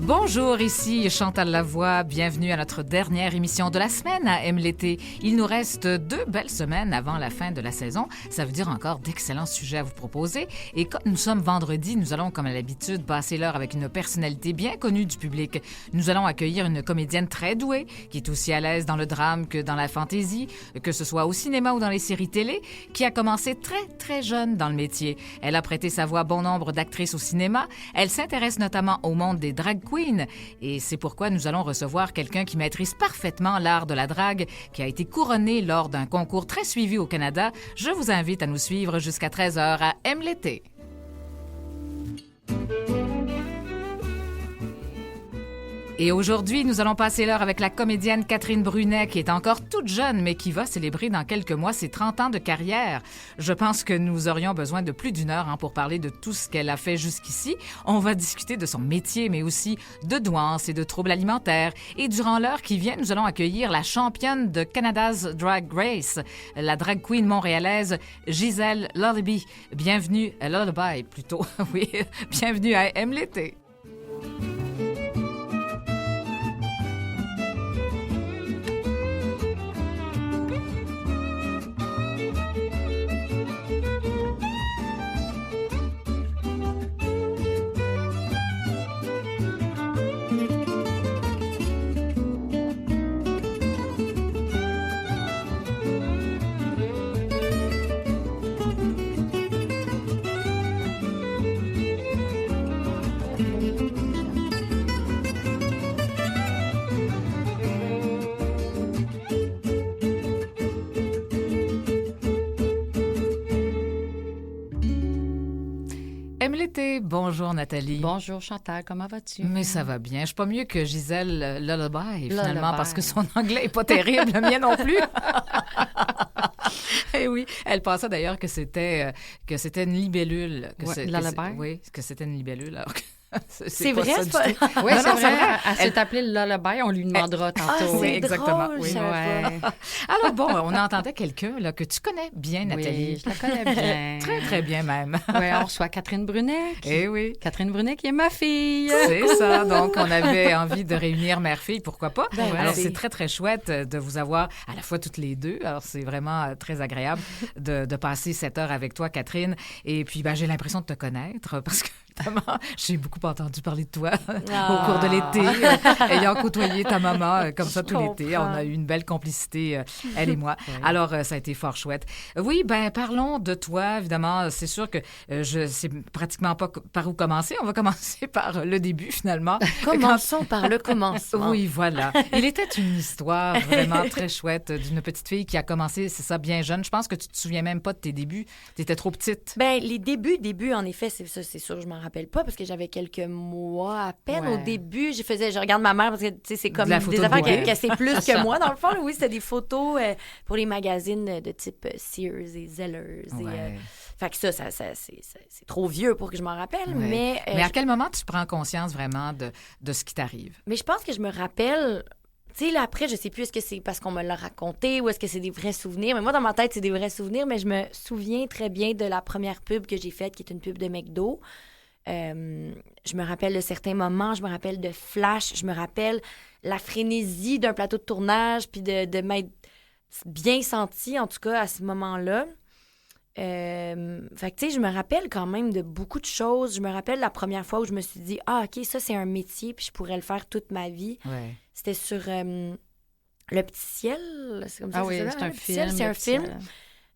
Bonjour, ici Chantal Lavoie. Bienvenue à notre dernière émission de la semaine à Aime l'été. Il nous reste 2 belles semaines avant la fin de la saison. Ça veut dire encore d'excellents sujets à vous proposer. Et comme nous sommes vendredi, nous allons, comme à l'habitude, passer l'heure avec une personnalité bien connue du public. Nous allons accueillir une comédienne très douée, qui est aussi à l'aise dans le drame que dans la fantaisie, que ce soit au cinéma ou dans les séries télé, qui a commencé très, très jeune dans le métier. Elle a prêté sa voix à bon nombre d'actrices au cinéma. Elle s'intéresse notamment au monde des drag queens. Et c'est pourquoi nous allons recevoir quelqu'un qui maîtrise parfaitement l'art de la drague, qui a été couronné lors d'un concours très suivi au Canada. Je vous invite à nous suivre jusqu'à 13h à Aime l'été. Et aujourd'hui, nous allons passer l'heure avec la comédienne Catherine Brunet, qui est encore toute jeune, mais qui va célébrer dans quelques mois ses 30 ans de carrière. Je pense que nous aurions besoin de plus d'1 heure pour parler de tout ce qu'elle a fait jusqu'ici. On va discuter de son métier, mais aussi de douance et de troubles alimentaires. Et durant l'heure qui vient, nous allons accueillir la championne de Canada's Drag Race, la drag queen montréalaise Gisèle Lullaby. Bienvenue, Lullaby plutôt, oui, bienvenue à Aime l'été. Aime l'été. Bonjour Nathalie. Bonjour Chantal, comment vas-tu? Mais ça va bien. Je suis pas mieux que Gisèle Lullaby, finalement, parce que son anglais est pas terrible, le mien non plus. Et oui, elle pensait d'ailleurs que c'était une libellule. Lullaby? Oui, que c'était une libellule, alors que... C'est pas vrai, ça c'est pas... du tout. Oui, c'est vrai. Elle Elle s'est appelée Lullaby, on lui demandera tantôt. Ah, c'est exactement. Drôle, Oui. ouais. Alors bon, on entendait quelqu'un là, que tu connais bien, Nathalie. Oui, je la connais bien. Très, très bien même. Oui, on reçoit Catherine Brunet. Eh oui. Catherine Brunet qui est ma fille. C'est ça. Donc, on avait envie de réunir mère-fille, pourquoi pas? Ben, alors, oui. c'est très, très chouette de vous avoir à la fois toutes les deux. Alors, c'est vraiment très agréable de passer cette heure avec toi, Catherine. Et puis, j'ai l'impression de te connaître parce que, évidemment, j'ai beaucoup entendu parler de toi au cours de l'été, ayant côtoyé ta maman comme ça tout l'été. On a eu une belle complicité, elle et moi. Oui. Alors, ça a été fort chouette. Oui, parlons de toi, évidemment. C'est sûr que je sais pratiquement pas par où commencer. On va commencer par le début, finalement. Commençons par le commencement. Oui, voilà. Il était une histoire vraiment très chouette d'une petite fille qui a commencé, c'est ça, bien jeune. Je pense que tu te souviens même pas de tes débuts. Tu étais trop petite. Les débuts, en effet, c'est ça, c'est sûr, je m'en rappelle pas parce que j'avais quelques mois à peine. Ouais. Au début, je regarde ma mère parce que, tu sais, c'est comme De la photo des de affaires bébé. qu'elle sait plus que moi, dans le fond. Oui, c'était des photos pour les magazines de type Sears et Zellers. Ouais. Fait que ça c'est trop vieux pour que je m'en rappelle, Ouais. mais... À quel moment tu prends conscience vraiment de ce qui t'arrive? Mais je pense que je me rappelle... Tu sais, là, après, je sais plus est-ce que c'est parce qu'on me l'a raconté ou est-ce que c'est des vrais souvenirs. Mais moi, dans ma tête, c'est des vrais souvenirs. Mais je me souviens très bien de la première pub que j'ai faite, qui est une pub de McDo. Je me rappelle de certains moments, je me rappelle de flash, je me rappelle la frénésie d'un plateau de tournage, puis de m'être bien sentie, en tout cas, à ce moment-là. Fait que, tu sais, je me rappelle quand même de beaucoup de choses. Je me rappelle la première fois où je me suis dit « Ah, OK, ça, c'est un métier, puis je pourrais le faire toute ma vie. Ouais. » C'était sur Le Petit Ciel. C'est comme ça Ah que oui, ça c'est s'appelle, un Le Petit film. Ciel, c'est un Le Petit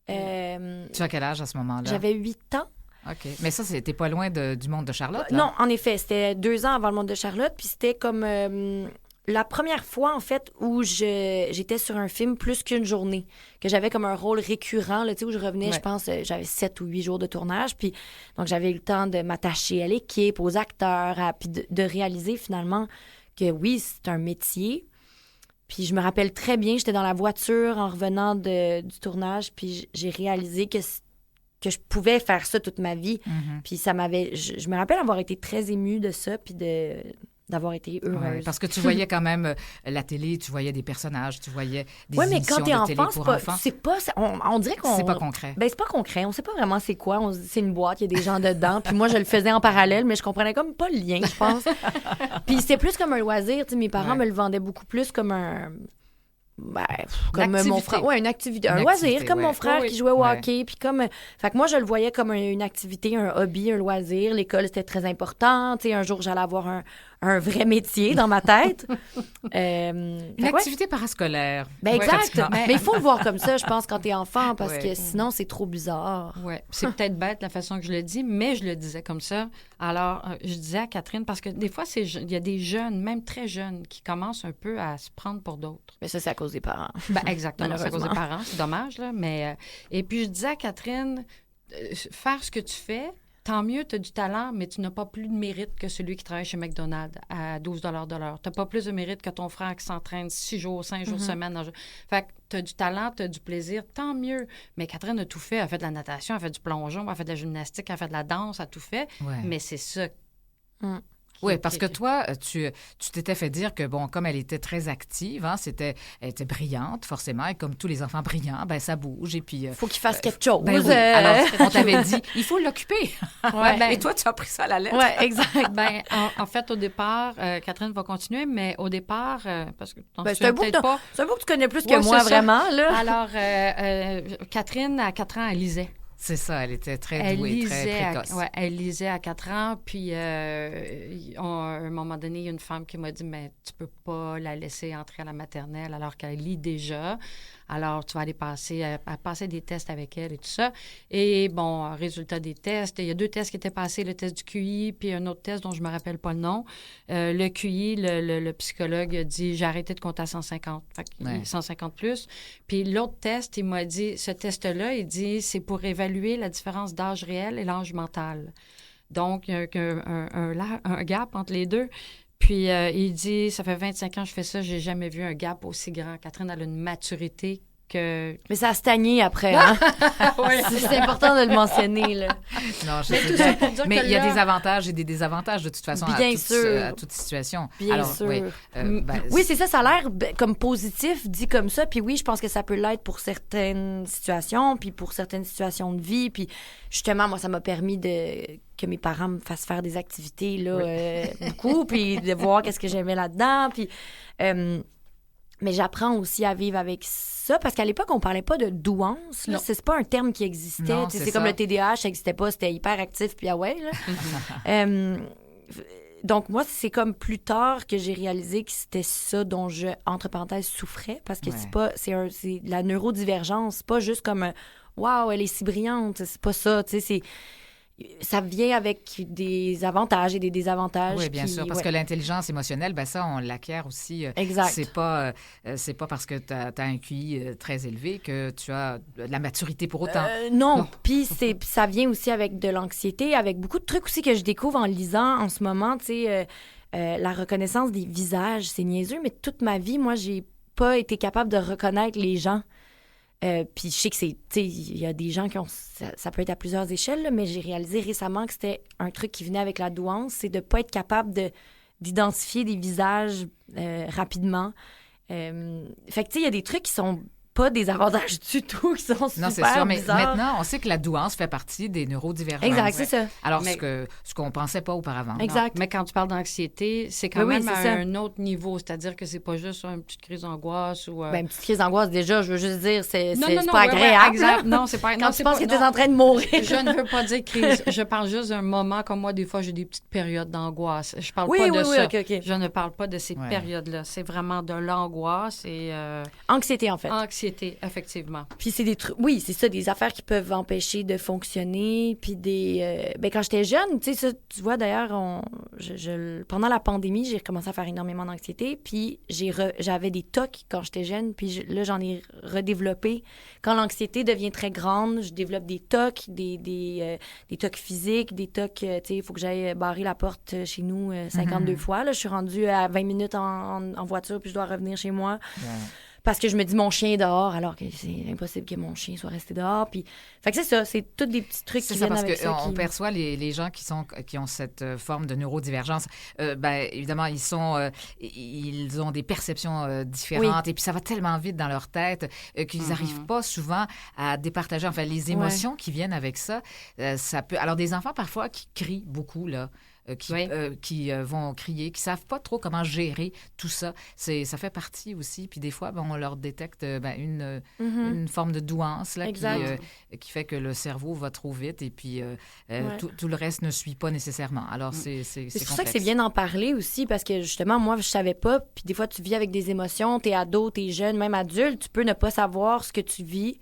film. Tu as quel âge à ce moment-là? J'avais 8 ans. OK. Mais ça, c'était pas loin du monde de Charlotte, là? Non, en effet, c'était 2 ans avant le monde de Charlotte, puis c'était comme la première fois, en fait, où j'étais sur un film plus qu'une journée, que j'avais comme un rôle récurrent, là, tu sais, où je revenais, Ouais. je pense, j'avais 7 ou 8 jours de tournage, puis donc j'avais eu le temps de m'attacher à l'équipe, aux acteurs, puis de réaliser finalement que oui, c'est un métier. Puis je me rappelle très bien, j'étais dans la voiture en revenant du tournage, puis j'ai réalisé que je pouvais faire ça toute ma vie. Mhm. Puis ça m'avait... Je me rappelle avoir été très émue de ça, puis de d'avoir été heureuse. Ouais, parce que tu voyais quand même la télé, tu voyais des personnages, tu voyais des Oui, mais émissions quand t'es de télé enfant, pour enfants. on dirait qu'on... C'est pas concret. Ben, c'est pas concret. On sait pas vraiment c'est quoi. On se dit, c'est une boîte, il y a des gens dedans. Puis moi, je le faisais en parallèle, mais je comprenais comme pas le lien, je pense. Puis c'était plus comme un loisir. Tu sais, mes parents me le vendaient beaucoup plus comme un... Ben, comme mon frère. Oui, une activité. Un loisir, comme mon frère qui jouait au hockey. Puis comme... Fait que moi, je le voyais comme une activité, un hobby, un loisir. L'école, c'était très important. Tu sais, un jour, j'allais avoir un vrai métier dans ma tête. Une activité parascolaire. Ben exact. Mais il faut le voir comme ça, je pense, quand t'es enfant, parce que sinon, c'est trop bizarre. Oui, c'est peut-être bête la façon que je le dis, mais je le disais comme ça. Alors, je disais à Catherine, parce que des fois, il y a des jeunes, même très jeunes, qui commencent un peu à se prendre pour d'autres. Mais ça, c'est à cause des parents. Ben, exactement, c'est à cause des parents. C'est dommage, là. Mais, et puis, je disais à Catherine, faire ce que tu fais, tant mieux, tu as du talent, mais tu n'as pas plus de mérite que celui qui travaille chez McDonald's à 12 de l'heure. Tu n'as pas plus de mérite que ton frère qui s'entraîne 6 jours, 5 jours semaine. Fait que tu as du talent, tu as du plaisir, tant mieux. Mais Catherine a tout fait. Elle a fait de la natation, elle a fait du plongeon, elle a fait de la gymnastique, elle a fait de la danse, elle a tout fait. Ouais. Mais c'est ça. Oui, parce que toi, tu t'étais fait dire que, bon, comme elle était très active, hein, elle était brillante, forcément, et comme tous les enfants brillants, ben ça bouge, et puis... faut qu'il fasse quelque chose. Ben oui. Alors, on t'avait dit, il faut l'occuper. Ouais, et toi, tu as pris ça à la lettre. Oui, exact. Ben, en fait, au départ, Catherine va continuer, mais au départ, parce que c'est un bout que tu connais plus que moi, vraiment. Là. Alors, Catherine, à 4 ans, elle lisait. C'est ça, elle était très douée, très précoce. Elle lisait à 4 ans, puis à un moment donné, il y a une femme qui m'a dit « Mais tu peux pas la laisser entrer à la maternelle alors qu'elle lit déjà. Alors, tu vas aller passer des tests avec elle et tout ça. » Et bon, résultat des tests, il y a 2 tests qui étaient passés, le test du QI, puis un autre test dont je me rappelle pas le nom. Le QI, le psychologue a dit « J'ai arrêté de compter à 150. » Fait que 150 plus. Puis l'autre test, il m'a dit, ce test-là, il dit, c'est pour évaluer la différence d'âge réel et l'âge mental. Donc, il y a un gap entre les deux. Puis, il dit, ça fait 25 ans que je fais ça, j'ai jamais vu un gap aussi grand. Catherine, elle a une maturité que... Mais ça a stagné après, hein? C'est important de le mentionner, là. Non, je sais pas. Mais il y a des avantages et des désavantages, de toute façon, à toute situation. Bien sûr. Oui, c'est ça, ça a l'air comme positif, dit comme ça. Puis oui, je pense que ça peut l'être pour certaines situations, puis pour certaines situations de vie. Puis justement, moi, ça m'a permis que mes parents me fassent faire des activités, là, beaucoup, puis de voir qu'est-ce que j'aimais là-dedans. Puis... mais j'apprends aussi à vivre avec ça, parce qu'à l'époque, on parlait pas de douance. Là. C'est pas un terme qui existait. Non, c'est comme le TDAH, ça n'existait pas, c'était hyper actif, puis là. Donc, moi, c'est comme plus tard que j'ai réalisé que c'était ça dont je, entre parenthèses, souffrais, parce que c'est la neurodivergence, c'est pas juste comme « Wow, elle est si brillante », c'est pas ça, tu sais, ça vient avec des avantages et des désavantages. Oui, bien sûr, parce que l'intelligence émotionnelle, ben ça, on l'acquiert aussi. Exact. C'est pas parce que tu as un QI très élevé que tu as de la maturité pour autant. Non. Puis ça vient aussi avec de l'anxiété, avec beaucoup de trucs aussi que je découvre en lisant en ce moment. Tu sais, la reconnaissance des visages, c'est niaiseux, mais toute ma vie, moi, j'ai pas été capable de reconnaître les gens. Puis je sais que il y a des gens qui ont... Ça peut être à plusieurs échelles, là, mais j'ai réalisé récemment que c'était un truc qui venait avec la douance, c'est de ne pas être capable d'identifier des visages rapidement. Fait que, tu sais, il y a des trucs qui sont pas des avantages du tout, qui sont super Non, c'est sûr, mais bizarres. maintenant, on sait que la douance fait partie des neurodivergences. Exact, c'est ça. Alors, ce qu'on pensait pas auparavant. Exact. Non. Mais quand tu parles d'anxiété, c'est quand même à un autre niveau, c'est-à-dire que c'est pas juste une petite crise d'angoisse ou... Ben, une petite crise d'angoisse, déjà, je veux juste dire, c'est pas agréable. Ouais, exact. Non, c'est pas... Quand tu penses que tu es en train de mourir. Je ne veux pas dire crise, je parle juste d'un moment, comme moi, des fois, j'ai des petites périodes d'angoisse. Je parle pas de ça. Okay. Je ne parle pas de ces périodes-là. C'est vraiment de l'angoisse et... Anxiété, en fait. Anxiété, effectivement. Puis c'est des trucs, oui, c'est ça, des affaires qui peuvent empêcher de fonctionner. Puis ben quand j'étais jeune, tu sais, ça, tu vois, d'ailleurs, pendant la pandémie, j'ai recommencé à faire énormément d'anxiété. Puis j'avais des TOC quand j'étais jeune. Puis là, j'en ai redéveloppé. Quand l'anxiété devient très grande, je développe des TOC, des TOC physiques, des TOC, tu sais, il faut que j'aille barrer la porte chez nous 52 fois. Là, je suis rendue à 20 minutes en voiture, puis je dois revenir chez moi. Yeah. parce que je me dis mon chien est dehors, alors que c'est impossible que mon chien soit resté dehors. Puis, fait que c'est ça, c'est tous des petits trucs qui viennent avec ça. Parce qu'on perçoit les gens qui ont cette forme de neurodivergence, évidemment, ils ont des perceptions différentes et puis ça va tellement vite dans leur tête qu'ils n'arrivent pas souvent à départager. Enfin, les émotions qui viennent avec ça, ça peut... Alors, des enfants, parfois, qui crient beaucoup, là, qui vont crier, qui savent pas trop comment gérer tout ça. Ça fait partie aussi. Puis des fois, on leur détecte une forme de douance là, qui fait que le cerveau va trop vite et puis tout le reste ne suit pas nécessairement. Alors, c'est pour ça que c'est bien d'en parler aussi parce que justement, moi, je savais pas. Puis des fois, tu vis avec des émotions, t'es ado, t'es jeune, même adulte, tu peux ne pas savoir ce que tu vis.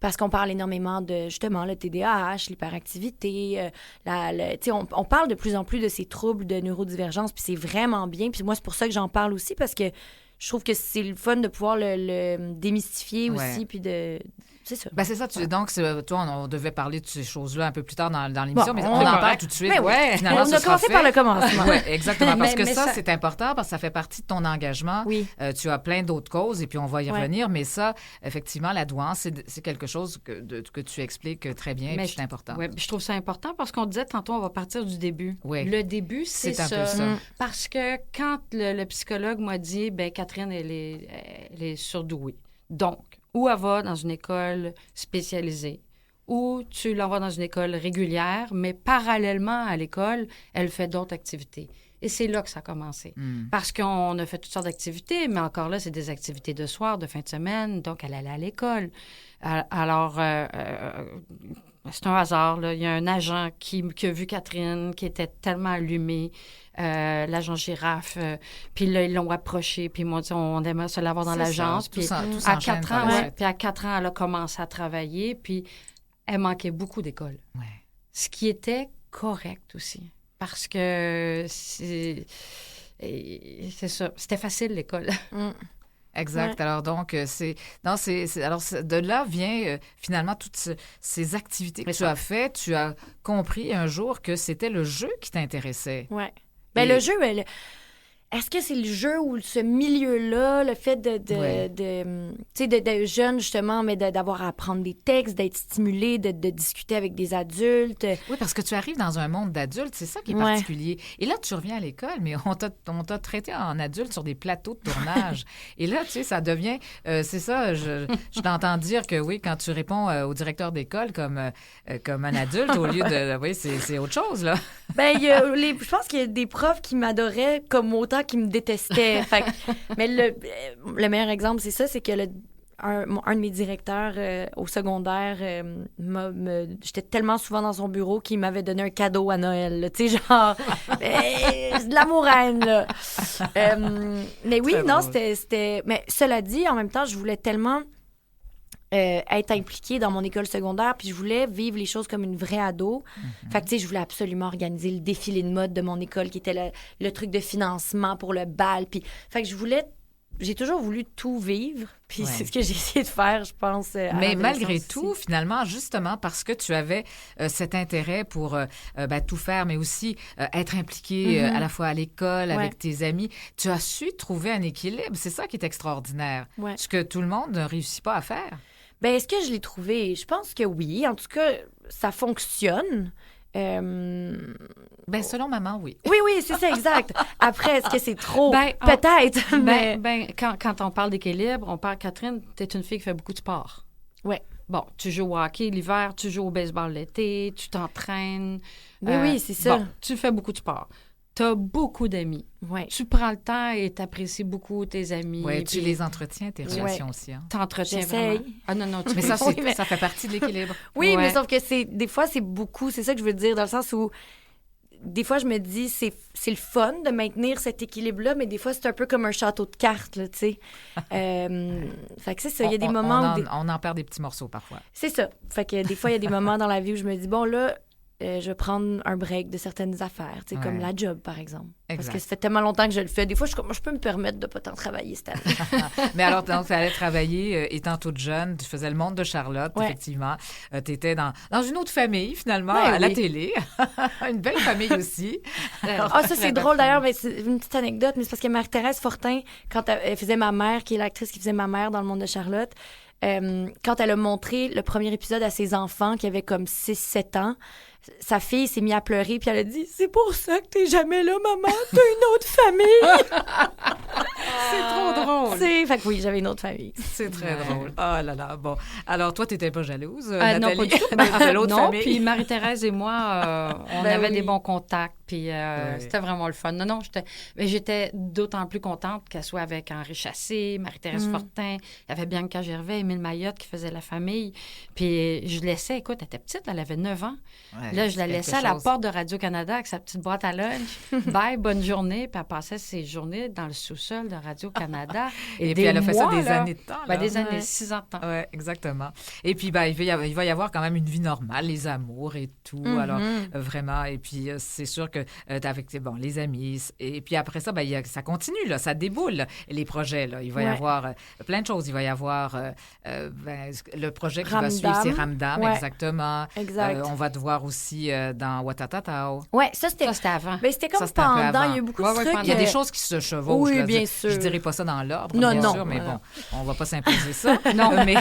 Parce qu'on parle énormément de, justement, le TDAH, l'hyperactivité. On parle de plus en plus de ces troubles de neurodivergence, puis c'est vraiment bien. Puis moi, c'est pour ça que j'en parle aussi, parce que je trouve que c'est le fun de pouvoir le démystifier aussi, puis de... C'est ça. C'est ça. Donc, toi, on devait parler de ces choses-là un peu plus tard dans l'émission, mais on en parle tout de suite. Mais finalement, on a commencé par le commencement. Oui, exactement. Parce que ça, c'est important, parce que ça fait partie de ton engagement. Oui. Tu as plein d'autres causes, et puis on va y revenir. Mais ça, effectivement, la douance, c'est quelque chose que tu expliques très bien, et c'est important. Oui, je trouve ça important parce qu'on disait tantôt, on va partir du début. Oui. Le début, c'est un peu ça. Parce que quand le psychologue m'a dit, Catherine, elle est surdouée. Donc, ou elle va dans une école spécialisée, ou tu l'envoies dans une école régulière, mais parallèlement à l'école, elle fait d'autres activités. Et c'est là que ça a commencé. Parce qu'on a fait toutes sortes d'activités, mais encore là, c'est des activités de soir, de fin de semaine, donc elle allait à l'école. Alors, c'est un hasard, là. Il y a un agent qui a vu Catherine, qui était tellement allumée, l'agent Girafe, puis là, ils l'ont approché, puis ils m'ont dit, on aimerait se l'avoir dans l'agence. Puis à 4 ans, puis à 4 ans, elle a commencé à travailler, puis elle manquait beaucoup d'école. Ouais. Ce qui était correct aussi, parce que c'est ça, c'était facile l'école. Exact. Ouais. Alors donc, de là vient finalement toutes ces activités que tu as faites. Tu as compris un jour que c'était le jeu qui t'intéressait. Oui. Le jeu, est-ce que c'est le jeu ou ce milieu-là, le fait d'être jeune, justement, mais d'avoir à apprendre des textes, d'être stimulé, de discuter avec des adultes? Oui, parce que tu arrives dans un monde d'adultes, c'est ça qui est particulier. Et là, tu reviens à l'école, mais on t'a traité en adulte sur des plateaux de tournage. Et là, tu sais, ça devient... c'est ça, je t'entends dire que oui, quand tu réponds au directeur d'école comme un adulte, au lieu de... Oui, c'est autre chose, là. Je pense qu'il y a des profs qui m'adoraient comme autant qui me détestaient. Mais le meilleur exemple, c'est ça, c'est que un de mes directeurs au secondaire, j'étais tellement souvent dans son bureau qu'il m'avait donné un cadeau à Noël. Tu sais, genre, c'est de l'amour haine, là. Mais oui, non, c'était... Mais cela dit, en même temps, je voulais tellement... être impliquée dans mon école secondaire, puis je voulais vivre les choses comme une vraie ado. Fait que, tu sais, je voulais absolument organiser le défilé de mode de mon école, qui était le truc de financement pour le bal. Puis, fait que j'ai toujours voulu tout vivre, puis c'est ce que j'ai essayé de faire, je pense. Mais malgré tout, finalement, justement, parce que tu avais cet intérêt pour tout faire, mais aussi être impliqué à la fois à l'école, avec tes amis, tu as su trouver un équilibre. C'est ça qui est extraordinaire. Ouais. Ce que tout le monde ne réussit pas à faire. Est-ce que je l'ai trouvé? Je pense que oui. En tout cas, ça fonctionne. Selon maman, oui. Oui, c'est ça, exact. Après, est-ce que c'est trop? Peut-être, mais... Quand on parle d'équilibre, on parle, Catherine, t'es une fille qui fait beaucoup de sport. Oui. Bon, tu joues au hockey l'hiver, tu joues au baseball l'été, tu t'entraînes. Oui, c'est ça. Bon, tu fais beaucoup de sport. T'as beaucoup d'amis. Ouais. Tu prends le temps et t'apprécies beaucoup tes amis. Oui, tu les entretiens, tes relations aussi. Hein? T'entretiens vraiment. Ah non, mais ça, ça fait partie de l'équilibre. Oui, mais sauf que des fois, c'est beaucoup. C'est ça que je veux dire, dans le sens où des fois, je me dis, c'est le fun de maintenir cet équilibre-là, mais des fois, c'est un peu comme un château de cartes, là, tu sais. Fait que c'est ça, il y a des moments où... On en perd des petits morceaux, parfois. C'est ça. Fait que des fois, il y a des moments dans la vie où je me dis, bon, là... je vais prendre un break de certaines affaires, tu sais, comme la job, par exemple. Exact. Parce que ça fait tellement longtemps que je le fais. Des fois, je peux me permettre de pas tant travailler cette année. Mais alors, donc, tu allais travailler étant toute jeune, tu faisais le monde de Charlotte, Ouais. effectivement. Tu étais dans une autre famille, finalement, Ouais, à la oui. télé. Une belle famille aussi. Ah, ça, c'est drôle d'ailleurs, mais c'est une petite anecdote, mais c'est parce que Marie-Thérèse Fortin, quand elle faisait ma mère, qui est l'actrice qui faisait ma mère dans le monde de Charlotte, quand elle a montré le premier épisode à ses enfants qui avaient comme 6-7 ans, sa fille s'est mise à pleurer, puis elle a dit « C'est pour ça que t'es jamais là, maman, t'as une autre famille! C'est trop drôle. » Fait que oui, j'avais une autre famille. C'est très drôle. Oh là là. Bon. Alors, toi, tu n'étais pas jalouse, Non, Nathalie? pas du tout. De l'autre Non, famille? puis Marie-Thérèse et moi, on Ben avait oui. des bons contacts, puis Oui. c'était vraiment le fun. Non, j'étais d'autant plus contente qu'elle soit avec Henri Chassé, Marie-Thérèse Fortin, il y avait Bianca Gervais, Émile Mayotte qui faisait la famille. Puis je laissais, écoute, elle était petite, elle avait 9 ans. Ouais, Là, je la c'est laissais quelque à la chose. porte de Radio-Canada avec sa petite boîte à lunch. Bye, bonne journée. Puis elle passait ses journées dans le sous-sol de Radio-Canada. Et puis, elle a fait ça des années de temps. Ben, là. des années, Ouais. 6 ans de temps. Oui, exactement. Et puis, ben, il va y avoir quand même une vie normale, les amours et tout. Alors, vraiment. Et puis, c'est sûr que t'es avec les amis. Et puis après ça, ben, ça continue, là, ça déboule, là, les projets. Là. Il va y Ouais. avoir plein de choses. Il va y avoir le projet qui va Ramdam. suivre, c'est Ramdam, Ouais. exactement. Exact. On va te voir aussi dans Watatatao. Ouais, ça, c'était... Ça, c'était avant. Ben, c'était comme Ça, c'était un peu pendant, avant. il y a eu beaucoup Ouais, de ouais, trucs. pendant. Il y a des choses qui se chevauchent. Oui, là. bien Je sûr. dirais pas ça dans l'ordre, Non, bien non, sûr, mais voilà. bon, on va pas s'imposer ça. Non, mais...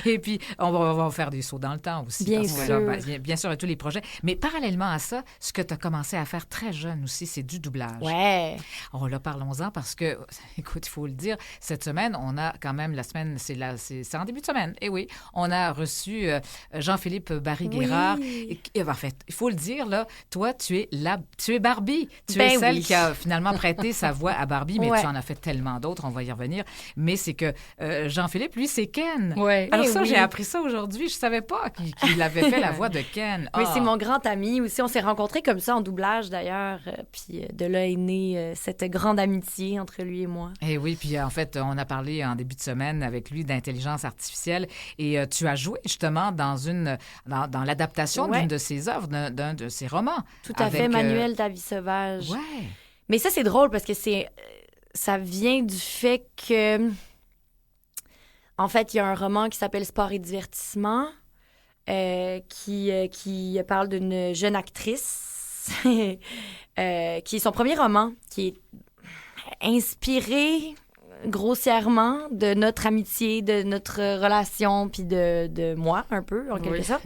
Et puis, on va faire des sauts dans le temps aussi. Bien parce que sûr. là, bien sûr, tous les projets. Mais parallèlement à ça, ce que tu as commencé à faire très jeune aussi, c'est du doublage. Ouais. Oh là, parlons-en parce que, écoute, il faut le dire, cette semaine, on a quand même, la semaine, c'est en début de semaine. Et oui, on a reçu Jean-Philippe Barry-Guérard. Oui. Et, en fait, il faut le dire, là, toi, tu es Barbie. Tu Ben es celle oui. qui a finalement prêté sa voix à Barbie, mais Ouais. tu en as fait tellement d'autres, on va y revenir. Mais c'est que Jean-Philippe, lui, c'est Ken. Ouais. Alors Eh ça, oui. j'ai appris ça aujourd'hui. Je savais pas qu'il avait fait la voix de Ken. Oui, Ah. c'est mon grand ami aussi. On s'est rencontrés comme ça en doublage, d'ailleurs. Puis de là est née cette grande amitié entre lui et moi. Eh oui, puis en fait, on a parlé en début de semaine avec lui d'intelligence artificielle et tu as joué justement dans l'adaptation Ouais. d'une de ses œuvres, d'un de ses romans. Tout à avec, fait, Manuel de la vie sauvage. Ouais. Mais ça, c'est drôle parce que ça vient du fait que, en fait, il y a un roman qui s'appelle Sport et divertissement qui parle d'une jeune actrice qui est son premier roman, qui est inspiré grossièrement de notre amitié, de notre relation, puis de moi, un peu, en quelque Oui. sorte.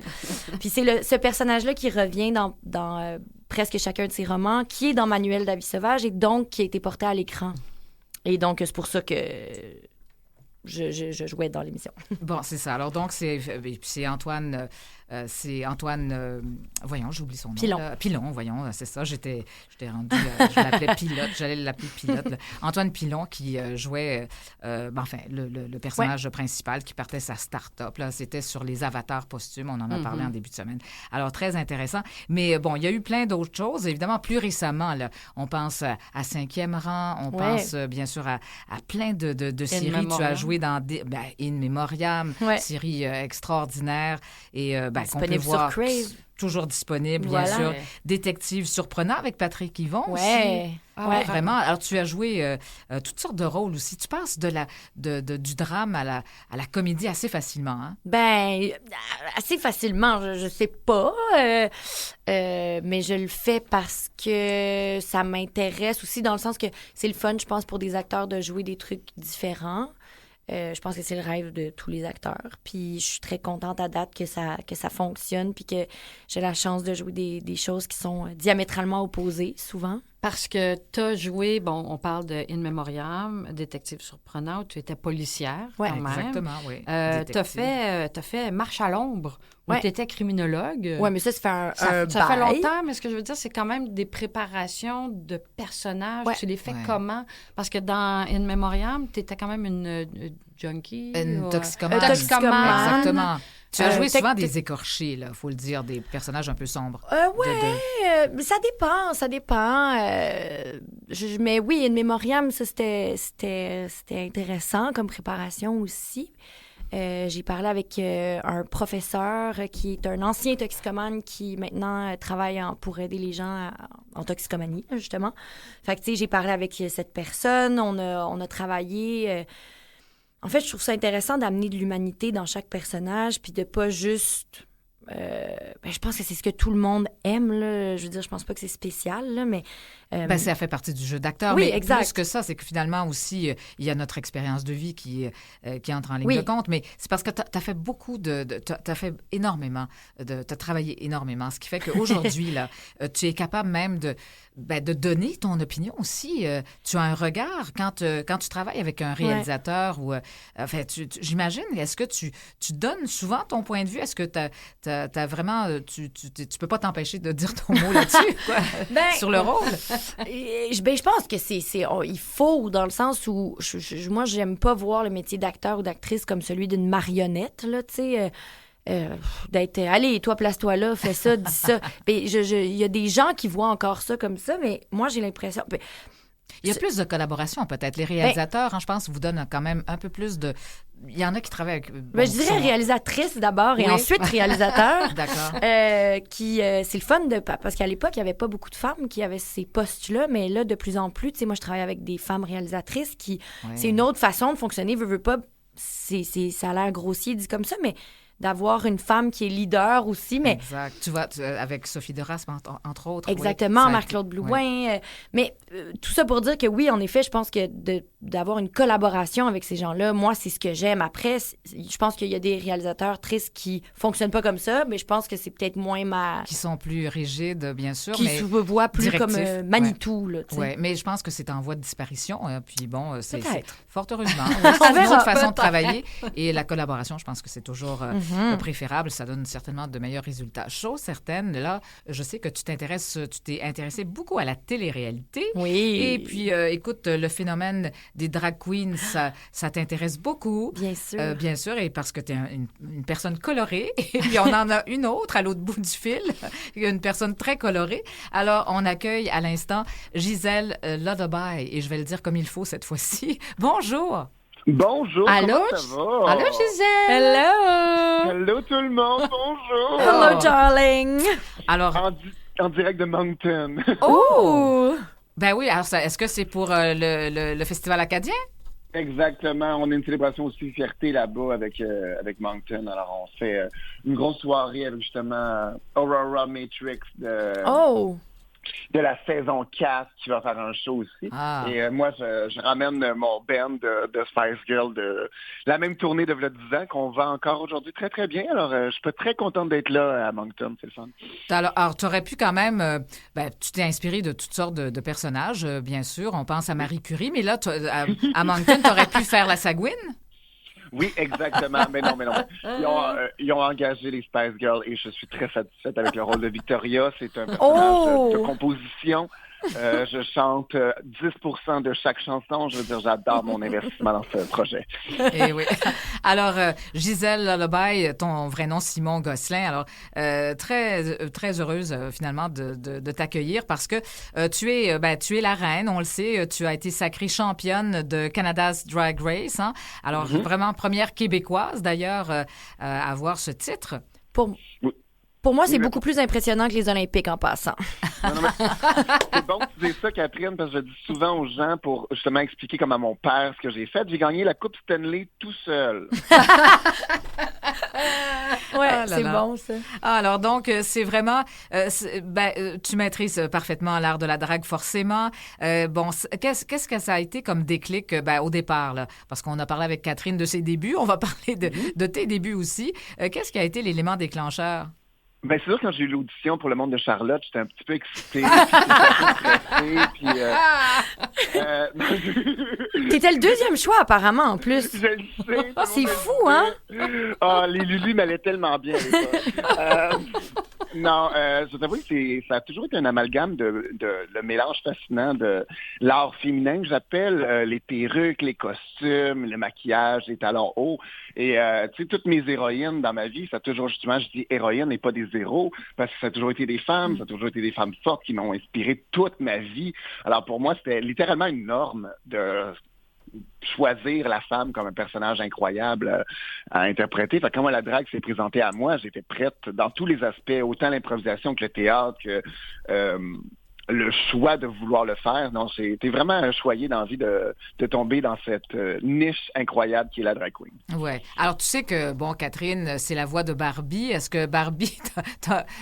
Puis c'est ce personnage-là qui revient dans presque chacun de ses romans, qui est dans Manuel de la vie sauvage et donc qui a été porté à l'écran. Et donc, c'est pour ça que je jouais dans l'émission. Bon, c'est ça. Alors donc, c'est Antoine... voyons, j'oublie son nom. Pilon. Pilon, voyons, c'est ça. J'étais rendue, je l'appelais Pilote, j'allais l'appeler Pilote. Là. Antoine Pilon qui jouait, le personnage principal qui partait sa start-up. Là, c'était sur les avatars posthumes. On en a parlé en début de semaine. Alors, très intéressant. Mais bon, il y a eu plein d'autres choses. Évidemment, plus récemment, là, on pense à Cinquième rang, on pense bien sûr à plein de séries. Tu as joué dans In Memoriam, Ouais. série extraordinaire et qu'on peut Disponible sur voir Crave. toujours disponible, Voilà. bien sûr. Ouais. Détective surprenant avec Patrick Yvon aussi. Ouais. Ah, ouais. Vraiment. Alors, tu as joué toutes sortes de rôles aussi. Tu passes du drame à la comédie assez facilement. Hein? Ben, assez facilement, je sais pas. Mais je le fais parce que ça m'intéresse aussi, dans le sens que c'est le fun, je pense, pour des acteurs de jouer des trucs différents. Je pense que c'est le rêve de tous les acteurs. Puis je suis très contente à date que ça fonctionne, puis que j'ai la chance de jouer des choses qui sont diamétralement opposées, souvent. Parce que tu as joué, bon, on parle de In Memoriam, détective surprenant, tu étais policière Ouais, quand même. Exactement, oui. Tu as Détective. fait Marche à l'ombre, où Ouais. tu étais criminologue. Ouais, mais ça fait un Ça fait bail. longtemps, mais ce que je veux dire, c'est quand même des préparations de personnages. Ouais. Tu les fais Ouais. comment? Parce que dans In Memoriam, tu étais quand même une junkie. Une ou, toxicomane. toxicomane. Exactement. Tu as joué souvent tec- des écorchés, il faut le dire, des personnages un peu sombres. Mais ça dépend. Mais oui, In Memoriam, ça, c'était intéressant comme préparation aussi. J'ai parlé avec un professeur qui est un ancien toxicomane qui maintenant travaille pour aider les gens en toxicomanie, justement. Fait que, tu sais, j'ai parlé avec cette personne, on a travaillé. En fait, je trouve ça intéressant d'amener de l'humanité dans chaque personnage, puis de pas juste... je pense que c'est ce que tout le monde aime, là. Je veux dire, je pense pas que c'est spécial, là, mais... ça fait partie du jeu d'acteur. Oui, mais exact. Plus que ça, c'est que finalement aussi, il y a notre expérience de vie qui entre en ligne Oui. de compte. Mais c'est parce que tu as fait beaucoup t'as fait énormément, tu as travaillé énormément. Ce qui fait qu'aujourd'hui, là, tu es capable même de donner ton opinion aussi. Tu as un regard quand tu travailles avec un réalisateur ou... j'imagine, est-ce que tu donnes souvent ton point de vue? Est-ce que t'as vraiment... Tu peux pas t'empêcher de dire ton mot là-dessus, quoi, sur le rôle? Je pense que il faut, dans le sens où moi, j'aime pas voir le métier d'acteur ou d'actrice comme celui d'une marionnette, là, tu sais... d'être allez, toi, place-toi là, fais ça, dis ça. Il y a des gens qui voient encore ça comme ça, mais moi, j'ai l'impression... Il y a plus de collaboration, peut-être. Les réalisateurs, je pense, vous donnent quand même un peu plus de... Il y en a qui travaillent avec... je dirais réalisatrice d'abord et ensuite réalisateur. D'accord. C'est le fun parce qu'à l'époque, il n'y avait pas beaucoup de femmes qui avaient ces postes-là, mais là, de plus en plus, tu sais, moi, je travaille avec des femmes réalisatrices qui... C'est une autre façon de fonctionner, veux pas... Ça a l'air grossier dit comme ça, mais... d'avoir une femme qui est leader aussi, mais... Exact. Tu vois, avec Sophie Deras, entre autres. Exactement, oui, Marc-Claude Blouin. Mais tout ça pour dire que oui, en effet, je pense que d'avoir une collaboration avec ces gens-là, moi, c'est ce que j'aime. Après, je pense qu'il y a des réalisateurs tristes qui fonctionnent pas comme ça, mais je pense que c'est peut-être moins Qui sont plus rigides, bien sûr, qui se voient plus comme Manitou, là, tu sais. Oui, mais je pense que c'est en voie de disparition. Puis bon, c'est fort heureusement. On C'est une verra. autre façon de travailler. Et la collaboration, je pense que c'est toujours... préférable, ça donne certainement de meilleurs résultats. Chose certaine, là, je sais que tu t'es intéressé beaucoup à la télé-réalité. Oui. Et puis, écoute, le phénomène des drag queens, ça t'intéresse beaucoup. Bien sûr. Bien sûr, et parce que tu es une personne colorée. Et puis, on en a une autre à l'autre bout du fil, une personne très colorée. Alors, on accueille à l'instant Gisèle Lullaby, et je vais le dire comme il faut cette fois-ci. Bonjour! Bonjour, Allô? comment ça va? Allô, Gisèle! Hello! Hello tout le monde, bonjour! Hello, darling! Alors... En direct de Moncton. Oh! Ben oui, alors est-ce que c'est pour le Festival acadien? Exactement, on a une célébration aussi de fierté là-bas avec Moncton. Alors, on fait une grosse soirée avec justement Aurora Matrix de la saison 4 qui va faire un show aussi. Ah. Et moi, je ramène mon band de Spice Girl de la même tournée de 10 ans qu'on vend encore aujourd'hui très, très bien. Alors, je suis très contente d'être là à Moncton, c'est le fun. Alors tu aurais pu quand même... tu t'es inspiré de toutes sortes de personnages, bien sûr. On pense à Marie Curie, mais là, à Moncton, tu aurais pu faire la Sagouine? Oui, exactement. Mais non. Ils ont engagé les Spice Girls et je suis très satisfaite avec le rôle de Victoria. C'est un personnage de composition. Je chante 10% de chaque chanson. Je veux dire, j'adore mon investissement dans ce projet. Eh oui. Alors, Gisèle Lullaby, ton vrai nom, Simon Gosselin. Alors, très, très heureuse, finalement, de t'accueillir parce que tu es la reine, on le sait. Tu as été sacrée championne de Canada's Drag Race. Hein? Alors, vraiment première québécoise, d'ailleurs, à avoir ce titre. Pour moi, c'est beaucoup plus impressionnant que les Olympiques en passant. Non, mais c'est bon que tu dises ça, Catherine, parce que je dis souvent aux gens pour justement expliquer comme à mon père ce que j'ai fait. J'ai gagné la Coupe Stanley tout seul. C'est bon, ça. Alors, donc, c'est vraiment... tu maîtrises parfaitement l'art de la drague, forcément. Qu'est-ce que ça a été comme déclic au départ, là? Parce qu'on a parlé avec Catherine de ses débuts. On va parler de tes débuts aussi. Qu'est-ce qui a été l'élément déclencheur? Ben c'est sûr, quand j'ai eu l'audition pour Le Monde de Charlotte, j'étais un petit peu excitée, T'étais le deuxième choix, apparemment, en plus. Je le sais. C'est fou, hein? Les Lulu m'allaient tellement bien. Je t'avoue que ça a toujours été un amalgame de le mélange fascinant de l'art féminin que j'appelle les perruques, les costumes, le maquillage, les talons hauts. Et tu sais, toutes mes héroïnes dans ma vie, ça a toujours justement, je dis héroïnes et pas des héros, parce que ça a toujours été des femmes, ça a toujours été des femmes fortes qui m'ont inspiré toute ma vie. Alors pour moi, c'était littéralement une norme choisir la femme comme un personnage incroyable à interpréter. Fait que quand la drague s'est présentée à moi, j'étais prête dans tous les aspects, autant l'improvisation que le théâtre, que le choix de vouloir le faire. Non, j'ai été vraiment choyé d'envie de tomber dans cette niche incroyable qui est la drag queen. Ouais. Alors, tu sais que, bon, Catherine, c'est la voix de Barbie. Est-ce que Barbie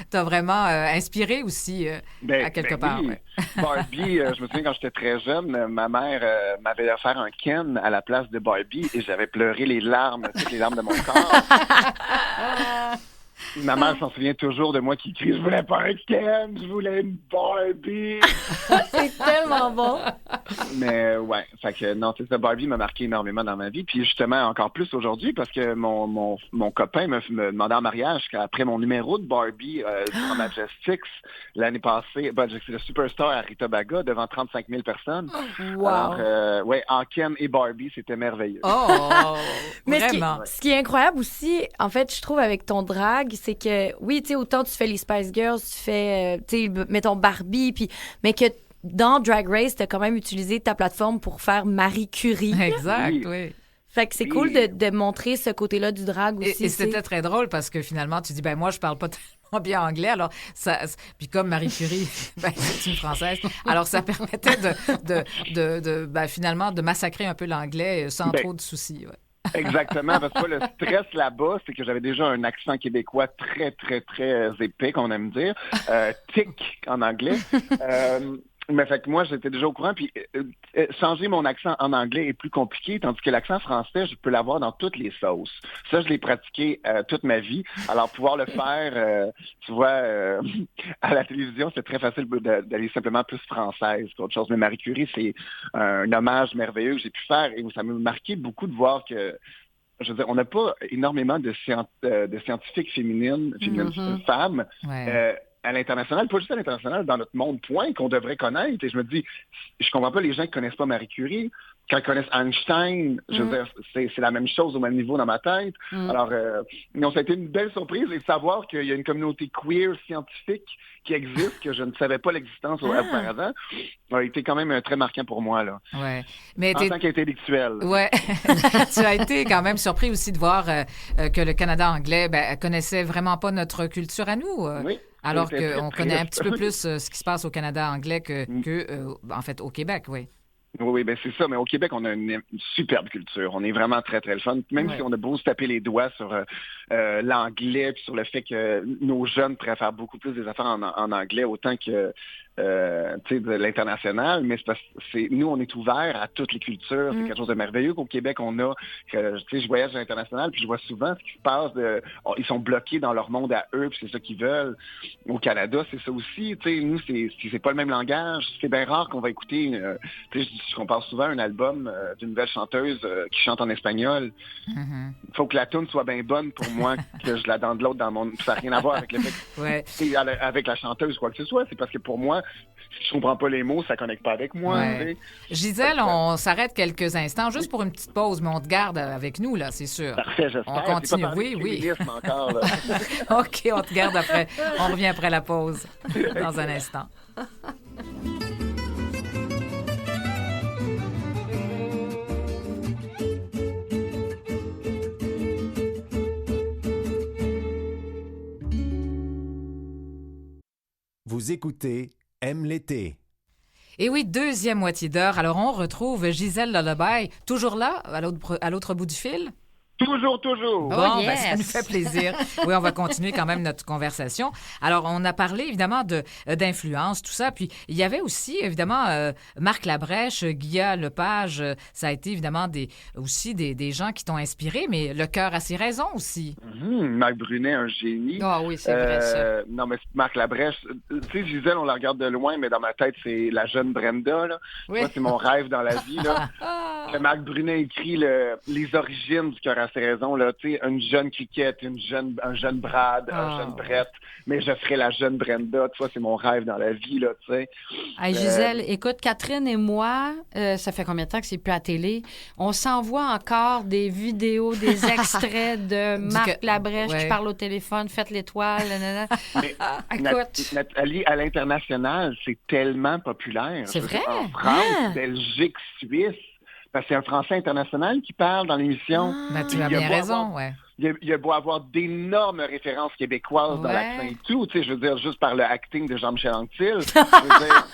t'a vraiment inspiré aussi à quelque part? Oui. Ouais. Barbie, je me souviens quand j'étais très jeune, ma mère m'avait offert un Ken à la place de Barbie et j'avais pleuré toutes les larmes de mon corps. Ma mère s'en souvient toujours de moi qui crie « Je voulais pas un Ken, je voulais une Barbie! » C'est tellement bon! Mais ouais, fait que non, c'est ça, Barbie m'a marqué énormément dans ma vie. Puis justement, encore plus aujourd'hui, parce que mon copain me demandait en mariage qu'après mon numéro de Barbie sur Majestix l'année passée, j'ai le Superstar à Rita Baga devant 35 000 personnes. Wow! Alors, en Ken et Barbie, c'était merveilleux. Oh! Mais Vraiment! ce qui est incroyable aussi, en fait, je trouve, avec ton drag, c'est que, oui, tu sais, autant tu fais les Spice Girls, tu fais, tu sais, mettons Barbie, mais que dans Drag Race, tu as quand même utilisé ta plateforme pour faire Marie Curie. Exact, oui. Fait que c'est cool de montrer ce côté-là du drag aussi. Et c'était très drôle parce que finalement, tu dis, ben moi, je parle pas tellement bien anglais, alors puis comme Marie Curie, c'est une Française, alors ça permettait finalement de massacrer un peu l'anglais sans trop de soucis, ouais. Exactement, parce que le stress là-bas, c'est que j'avais déjà un accent québécois très, très, très épais, qu'on aime dire, tic en anglais. Mais fait que moi, j'étais déjà au courant, puis changer mon accent en anglais est plus compliqué, tandis que l'accent français, je peux l'avoir dans toutes les sauces. Ça, je l'ai pratiqué toute ma vie. Alors, pouvoir le faire, tu vois, à la télévision, c'est très facile d'aller simplement plus française qu'autre chose. Mais Marie Curie, c'est un hommage merveilleux que j'ai pu faire, et ça m'a marqué beaucoup de voir que, je veux dire, on n'a pas énormément de scientifiques féminines femmes, à l'international, pas juste à l'international, dans notre monde, point, qu'on devrait connaître. Et je me dis, je comprends pas les gens qui connaissent pas Marie Curie. Quand ils connaissent Einstein, je veux dire, c'est la même chose au même niveau dans ma tête. Alors, non, ça a été une belle surprise et de savoir qu'il y a une communauté queer scientifique qui existe, que je ne savais pas l'existence auparavant, a été quand même très marquant pour moi, là. Ouais. Mais en tant qu'intellectuel. Ouais. Tu as été quand même surpris aussi de voir que le Canada anglais connaissait vraiment pas notre culture à nous. Oui. Alors qu'on connaît un petit peu plus ce qui se passe au Canada anglais en fait, au Québec, oui. Oui, ben c'est ça. Mais au Québec, on a une superbe culture. On est vraiment très, très le fun. Même si on a beau se taper les doigts sur l'anglais, puis sur le fait que nos jeunes préfèrent beaucoup plus des affaires en anglais, autant que de l'international, mais c'est parce que nous, on est ouvert à toutes les cultures. C'est quelque chose de merveilleux qu'au Québec, on a. Je voyage à l'international, puis je vois souvent ce qui se passe. Ils sont bloqués dans leur monde à eux, puis c'est ça qu'ils veulent. Au Canada, c'est ça aussi. Nous, c'est pas le même langage. C'est bien rare qu'on va écouter. Je compare souvent un album d'une nouvelle chanteuse qui chante en espagnol. Il faut que la tune soit bien bonne pour moi, que je la donne de l'autre dans mon... Ça n'a rien à voir avec le fait avec la chanteuse, quoi que ce soit. C'est parce que pour moi, si je comprends pas les mots, ça connecte pas avec moi. Ouais. Gisèle, on s'arrête quelques instants, juste pour une petite pause, mais on te garde avec nous, là, c'est sûr. Parfait, j'espère. On continue, oui. Encore, là. OK, on te garde après. On revient après la pause, dans un instant. Vous écoutez Aime l'été. Et oui, deuxième moitié d'heure. Alors, on retrouve Gisèle Lullaby, toujours là, à l'autre bout du fil? Toujours. Bon, ça nous fait plaisir. Oui, on va continuer quand même notre conversation. Alors, on a parlé évidemment d'influence, tout ça. Puis, il y avait aussi, évidemment, Marc Labrèche, Guilla Lepage. Ça a été évidemment aussi des gens qui t'ont inspiré, mais le cœur a ses raisons aussi. Marc Brunet, un génie. Ah oui, c'est vrai, ça. Non, mais Marc Labrèche, tu sais, Gisèle, on la regarde de loin, mais dans ma tête, c'est la jeune Brenda, là. Oui. Moi, c'est mon rêve dans la vie, là. Que Marc Brunet écrit les origines du cœur à ses raisons, là. Tu sais, une jeune Cricket, un jeune Brad, un jeune Brett, mais je ferai la jeune Brenda. Tu vois, c'est mon rêve dans la vie, là, tu sais. Hey, Gisèle, écoute, Catherine et moi, ça fait combien de temps que c'est plus à la télé? On s'envoie encore des vidéos, des extraits de Marc Labrèche qui parle au téléphone, faites l'étoile, nanana. Mais écoute. Nathalie, à l'international, c'est tellement populaire. C'est vrai? En France, Belgique, Suisse. parce que c'est un Français international qui parle dans l'émission. Ben, tu Puis as il y a bien beau raison, avoir- ouais. Il y a beau avoir d'énormes références québécoises dans Ouais. l'accent et tout, tu sais, je veux dire, juste par le acting de Jean-Michel Anctil. Je veux dire,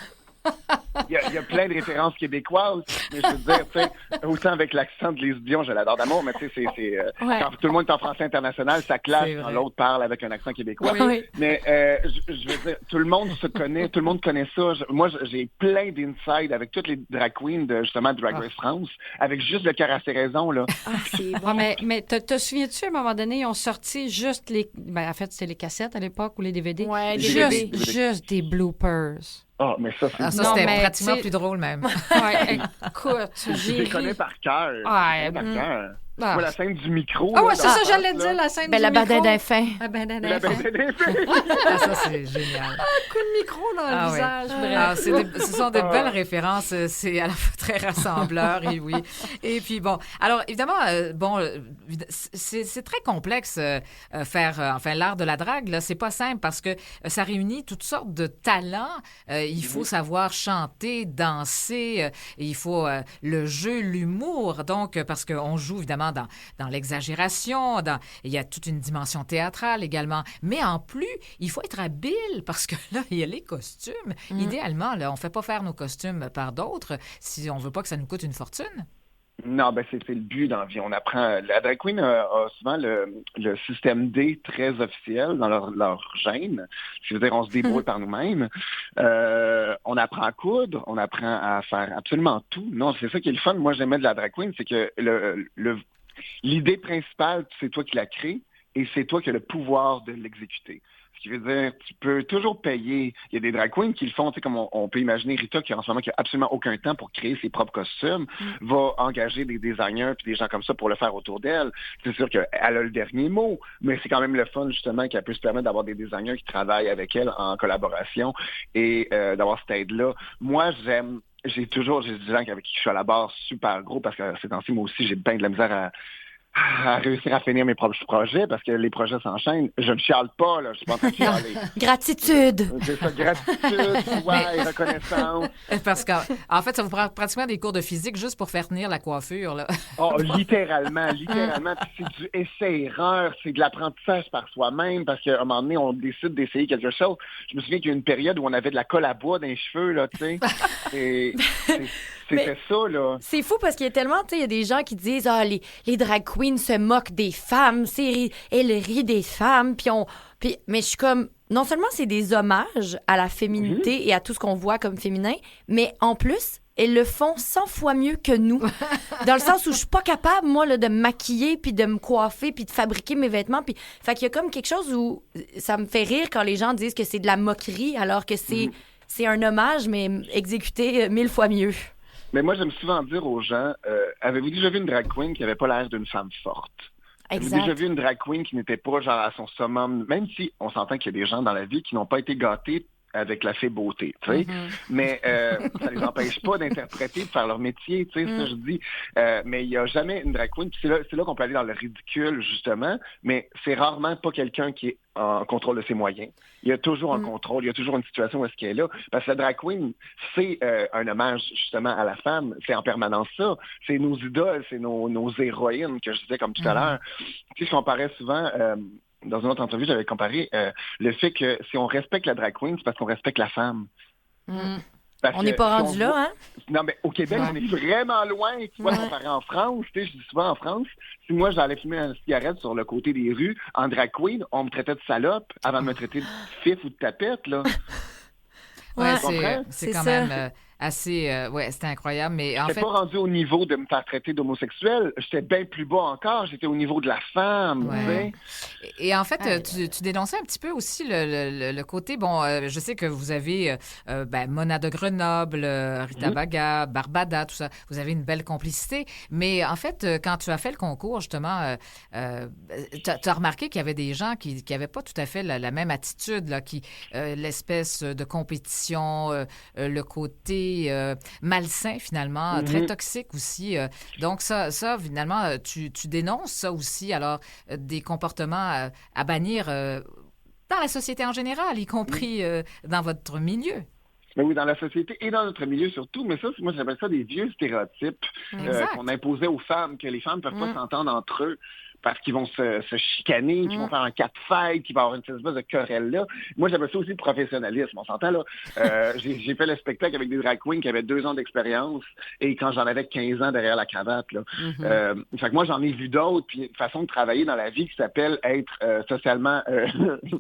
il y a plein de références québécoises, mais je veux dire, tu sais, autant avec l'accent de Lise Dion, je l'adore d'amour, mais tu sais, Ouais. quand tout le monde est en français international, ça clash C'est quand vrai. l'autre parle avec un accent québécois. Oui. Mais je veux dire, tout le monde se connaît, tout le monde connaît ça. Moi, j'ai plein d'insides avec toutes les drag queens de justement Drag Race France, avec juste le cœur à ses raisons, là. Ah, c'est Ah, bon. mais te souviens-tu, à un moment donné, ils ont sorti juste les... Ben, en fait, c'était les cassettes à l'époque ou les DVD. Ouais, des juste, DVD. juste des bloopers. Ah, mais ça, c'est... Ah, ça, Non, c'était mais, pratiquement tu sais- plus drôle, même. Ouais, écoute, Je j'ai les connais ri. par cœur. Ouais, Je les connais par cœur. Ah. Moi, la scène du micro. Ah là, ouais, dans c'est ça, le j'allais sens, dire, là. la scène Ben, du la micro. badin d'un fin. La badin La d'un fin. bête des filles. Ah, ça, c'est génial. Coup de micro dans le Ah, ouais. visage, bref. Ah, ce sont de belles références. C'est à la fois très rassembleur, et oui. Et puis, bon, alors, évidemment, c'est très complexe faire, enfin, l'art de la drague, là. C'est pas simple parce que ça réunit toutes sortes de talents. Il faut savoir chanter, danser, et il faut le jeu, l'humour. Donc, parce qu'on joue, évidemment, dans l'exagération, il y a toute une dimension théâtrale également. Mais en plus, il faut être habile parce que là, il y a les costumes. Idéalement, là, on ne fait pas faire nos costumes par d'autres si on ne veut pas que ça nous coûte une fortune. Non, ben c'est le but dans la vie. On apprend. La drag queen a souvent le système D très officiel dans leur gène. Je veux dire, on se débrouille par nous-mêmes. On apprend à coudre, on apprend à faire absolument tout. Non, c'est ça qui est le fun. Moi, j'aimais de la drag queen, c'est que l'idée principale, c'est toi qui la crée et c'est toi qui as le pouvoir de l'exécuter. Ce qui veut dire, tu peux toujours payer. Il y a des drag queens qui le font, tu sais, comme on peut imaginer Rita, qui en ce moment qui a absolument aucun temps pour créer ses propres costumes, va engager des designers puis des gens comme ça pour le faire autour d'elle. C'est sûr qu'elle a le dernier mot, mais c'est quand même le fun, justement, qu'elle peut se permettre d'avoir des designers qui travaillent avec elle en collaboration et d'avoir cette aide-là. Moi, j'ai des gens avec qui je suis à la barre super gros parce que ces temps-ci, moi aussi, j'ai bien de la misère à réussir à finir mes propres projets parce que les projets s'enchaînent. Je ne chiale pas, là. Je suis pas en train de chialer. Gratitude. C'est ça, gratitude, ouais, reconnaissance. Parce qu'en fait, ça vous prend pratiquement des cours de physique juste pour faire tenir la coiffure, là. Oh, littéralement. Puis c'est du essai-erreur, c'est de l'apprentissage par soi-même parce qu'à un moment donné, on décide d'essayer quelque chose. Je me souviens qu'il y a une période où on avait de la colle à bois dans les cheveux, là, tu sais. C'était ça, là. C'est fou parce qu'il y a tellement, tu sais, il y a des gens qui disent les drag queens se moquent des femmes, elles rient des femmes, mais je suis comme, non seulement c'est des hommages à la féminité et à tout ce qu'on voit comme féminin, mais en plus, elles le font 100 fois mieux que nous. Dans le sens où je suis pas capable, moi, là, de me maquiller, puis de me coiffer, puis de fabriquer mes vêtements. Puis, fait qu'il y a comme quelque chose où ça me fait rire quand les gens disent que c'est de la moquerie, alors que c'est un hommage, mais exécuté 1000 fois mieux. Mais moi, j'aime souvent dire aux gens, avez-vous déjà vu une drag queen qui n'avait pas l'air d'une femme forte? Avez-vous déjà vu une drag queen qui n'était pas genre à son summum, même si on s'entend qu'il y a des gens dans la vie qui n'ont pas été gâtés avec la fée beauté, tu sais. Mais ça les empêche pas d'interpréter, de faire leur métier, tu sais, ça je dis. Mais il y a jamais une drag queen, puis c'est là qu'on peut aller dans le ridicule, justement, mais c'est rarement pas quelqu'un qui est en contrôle de ses moyens. Il y a toujours un contrôle, il y a toujours une situation où est-ce qu'elle est là. Parce que la drag queen, c'est un hommage, justement, à la femme. C'est en permanence ça. C'est nos idoles, c'est nos héroïnes, que je disais comme tout à l'heure. Tu sais, je comparais souvent... dans une autre entrevue, j'avais comparé le fait que si on respecte la drag queen, c'est parce qu'on respecte la femme. Parce On que n'est pas si rendu là, hein? Non, mais au Québec, on est vraiment loin. Tu vois, comparé en France, tu sais, je dis souvent en France, si moi j'allais fumer une cigarette sur le côté des rues, en drag queen, on me traitait de salope avant de me traiter de fif ou de tapette, là. Ouais, Tu comprends? c'est C'est quand ça. même assez... ouais, c'était incroyable, mais en J'étais fait... pas rendu au niveau de me faire traiter d'homosexuel. J'étais bien plus bas encore. J'étais au niveau de la femme, tu Ouais. sais. Et en fait, tu dénonçais un petit peu aussi le côté, bon, je sais que vous avez Mona de Grenoble, Rita Baga, Barbada, tout ça. Vous avez une belle complicité. Mais en fait, quand tu as fait le concours, justement, tu as remarqué qu'il y avait des gens qui n'avaient pas tout à fait la même attitude, là, l'espèce de compétition, le côté malsain, finalement, très toxique aussi. Donc, ça finalement, tu dénonces ça aussi. Alors, des comportements à bannir dans la société en général, y compris dans votre milieu. Mais oui, dans la société et dans notre milieu surtout. Mais ça, moi, j'appelle ça des vieux stéréotypes qu'on imposait aux femmes, que les femmes ne peuvent pas s'entendre entre eux parce qu'ils vont se chicaner, qu'ils vont faire un catfight, qu'il va y avoir une espèce de querelle là. Moi, j'appelle ça aussi le professionnalisme. On s'entend, là. J'ai fait le spectacle avec des drag queens qui avaient 2 ans d'expérience et quand j'en avais 15 ans derrière la cravate, là. Fait que moi, j'en ai vu d'autres, puis une façon de travailler dans la vie qui s'appelle être socialement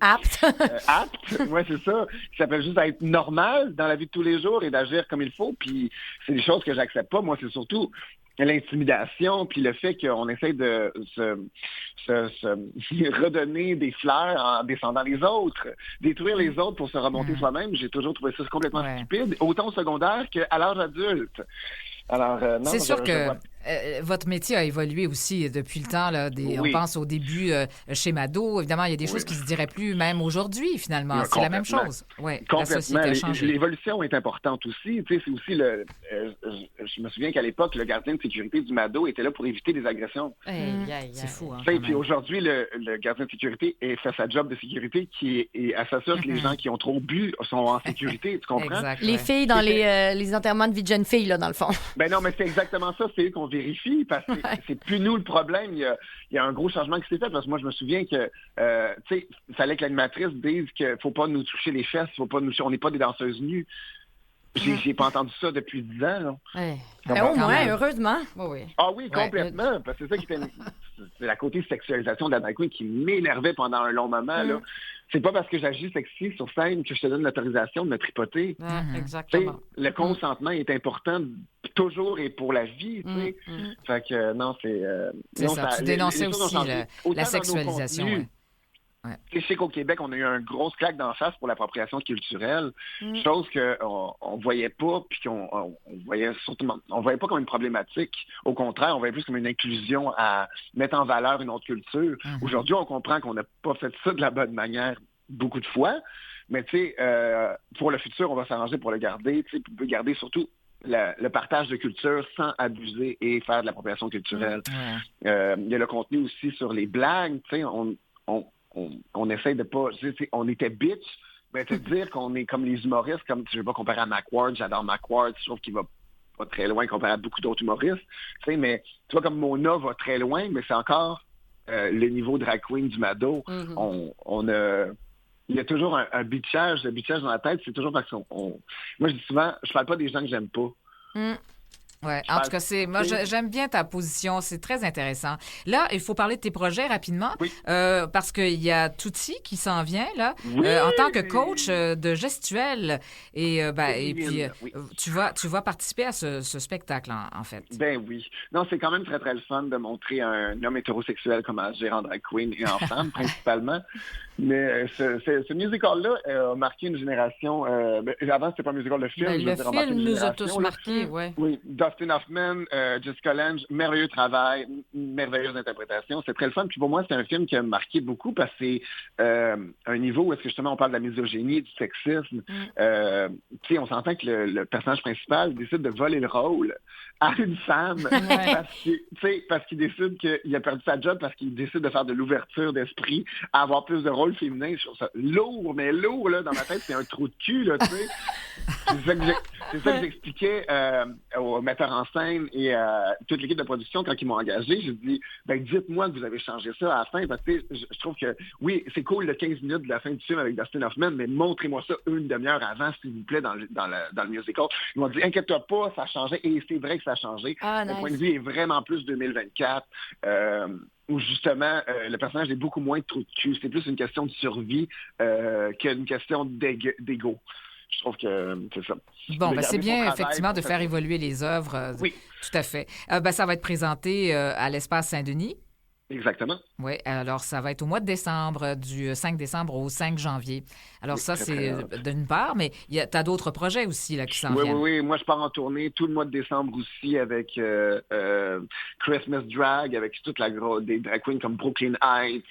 apte. Apte, ouais, c'est ça. Qui s'appelle juste être normal dans la vie de tous les jours et d'agir comme il faut. Puis c'est des choses que j'accepte pas. Moi, c'est surtout l'intimidation, puis le fait qu'on essaie de se redonner des fleurs en descendant les autres, détruire les autres pour se remonter soi-même. J'ai toujours trouvé ça complètement stupide, autant au secondaire qu'à l'âge adulte. Alors, non, c'est sûr que votre métier a évolué aussi depuis le temps. Là, on pense au début chez Mado. Évidemment, il y a des choses qui se diraient plus même aujourd'hui, finalement. C'est la même chose. Oui, la société a changé. L'évolution est importante aussi. Tu sais, c'est aussi je me souviens qu'à l'époque, le gardien de sécurité du Mado était là pour éviter des agressions. C'est fou. Hein, puis aujourd'hui, le gardien de sécurité fait sa job de sécurité elle s'assure que les gens qui ont trop bu sont en sécurité. Tu comprends? Exact, les filles dans les enterrements de vie de jeunes filles, là, dans le fond. Ben non, mais c'est exactement ça. C'est eux qu'on vérifie parce que c'est plus nous le problème. Il y a un gros changement qui s'est fait parce que moi, je me souviens que, tu sais, il fallait que l'animatrice dise qu'il faut pas nous toucher les fesses, on n'est pas des danseuses nues. J'ai pas entendu ça depuis 10 ans. Là. Au moins, heureusement. Oui. Ah oui, complètement. Parce que c'est ça qui était... C'est la côté sexualisation de la drag queen qui m'énervait pendant un long moment. Là. C'est pas parce que j'agis sexy sur scène que je te donne l'autorisation de me tripoter. Exactement. Le consentement est important toujours et pour la vie. Fait que non, c'est... c'est ça. Tu dénonçais aussi la sexualisation. Je sais qu'au Québec, on a eu une grosse claque d'en face pour l'appropriation culturelle, chose qu'on voyait pas, puis qu'on voyait surtout, on voyait pas comme une problématique. Au contraire, on voyait plus comme une inclusion à mettre en valeur une autre culture. Aujourd'hui, on comprend qu'on n'a pas fait ça de la bonne manière beaucoup de fois, mais tu sais, pour le futur, on va s'arranger pour le garder, tu sais, pour garder surtout le partage de culture sans abuser et faire de l'appropriation culturelle. Il y a le contenu aussi sur les blagues, tu sais, on essaie de pas... On était bitch, mais te dire qu'on est comme les humoristes, comme je ne veux pas comparer à Mac Ward, j'adore Mac Ward, je trouve qu'il va pas très loin comparé à beaucoup d'autres humoristes, tu sais, mais tu vois comme Mona va très loin, mais c'est encore le niveau drag queen du Mado. Il y a toujours un bitchage, le bitchage dans la tête, c'est toujours parce qu'on... Moi, je dis souvent, je parle pas des gens que j'aime pas. Ouais, en tout cas, j'aime bien ta position, c'est très intéressant. Là, il faut parler de tes projets rapidement, parce qu'il y a Touti qui s'en vient, là, en tant que coach de gestuelle. Et puis, tu vas participer à ce spectacle, en fait. Ben oui. Non, c'est quand même très, très le fun de montrer un homme hétérosexuel comment agir en drag queen et en femme, principalement. Mais ce musical-là a marqué une génération. Avant, c'était pas un musical de film. Le film nous a tous marqués, oui. Dustin Hoffman, Jessica Lange, merveilleux travail, merveilleuse interprétation. C'est très le fun. Puis pour moi, c'est un film qui a marqué beaucoup parce que c'est un niveau où est-ce que justement on parle de la misogynie, du sexisme. Tu sais, on s'entend que le personnage principal décide de voler le rôle à une femme parce qu'il décide qu'il a perdu sa job, parce qu'il décide de faire de l'ouverture d'esprit, à avoir plus de rôles féminins. Je trouve ça lourd, mais lourd, là, dans ma tête, c'est un trou de cul, là, tu sais. C'est ça que j'expliquais au metteur en scène et à toute l'équipe de production quand ils m'ont engagé. J'ai dit, dites-moi que vous avez changé ça à la fin, parce que je trouve que, oui, c'est cool le 15 minutes de la fin du film avec Dustin Hoffman, mais montrez-moi ça une demi-heure avant, s'il vous plaît, dans le musical. Ils m'ont dit, inquiète-toi pas, ça a changé, et c'est vrai que ça a changé. Le point de vue est vraiment plus 2024, où justement, le personnage est beaucoup moins de trou de cul. C'est plus une question de survie qu'une question d'ego. Je trouve que c'est ça. Bon, c'est bien, effectivement, de faire évoluer les œuvres. Oui. Tout à fait. Ça va être présenté à l'Espace Saint-Denis. Exactement. Oui, alors ça va être au mois de décembre, du 5 décembre au 5 janvier. Alors ça, c'est d'une part, mais tu as d'autres projets aussi là, qui s'en viennent. Oui. Moi, je pars en tournée tout le mois de décembre aussi avec Christmas Drag, avec toute des drag queens comme Brooklyn Heights,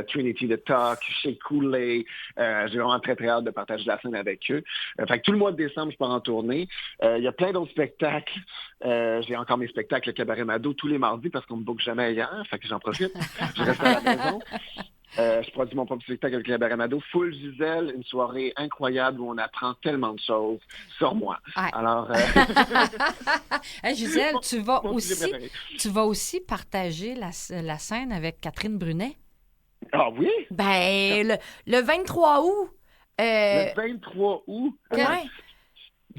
Trinity the Talk, Shea Coulee. J'ai vraiment très, très hâte de partager la scène avec eux. Fait que tout le mois de décembre, je pars en tournée. Il y a plein d'autres spectacles. J'ai encore mes spectacles Cabaret Mado tous les mardis parce qu'on me boucle jamais ailleurs. Fait que j'en profite. Je reste à la maison. Je produis mon propre spectacle avec la Baramado. Full Gisèle, une soirée incroyable où on apprend tellement de choses sur moi. Ouais. Alors, Hey, Gisèle, tu vas mon sujet préféré. aussi partager la scène avec Catherine Brunet. Ah oui? Ben, le 23 août. Le 23 août. Ouais.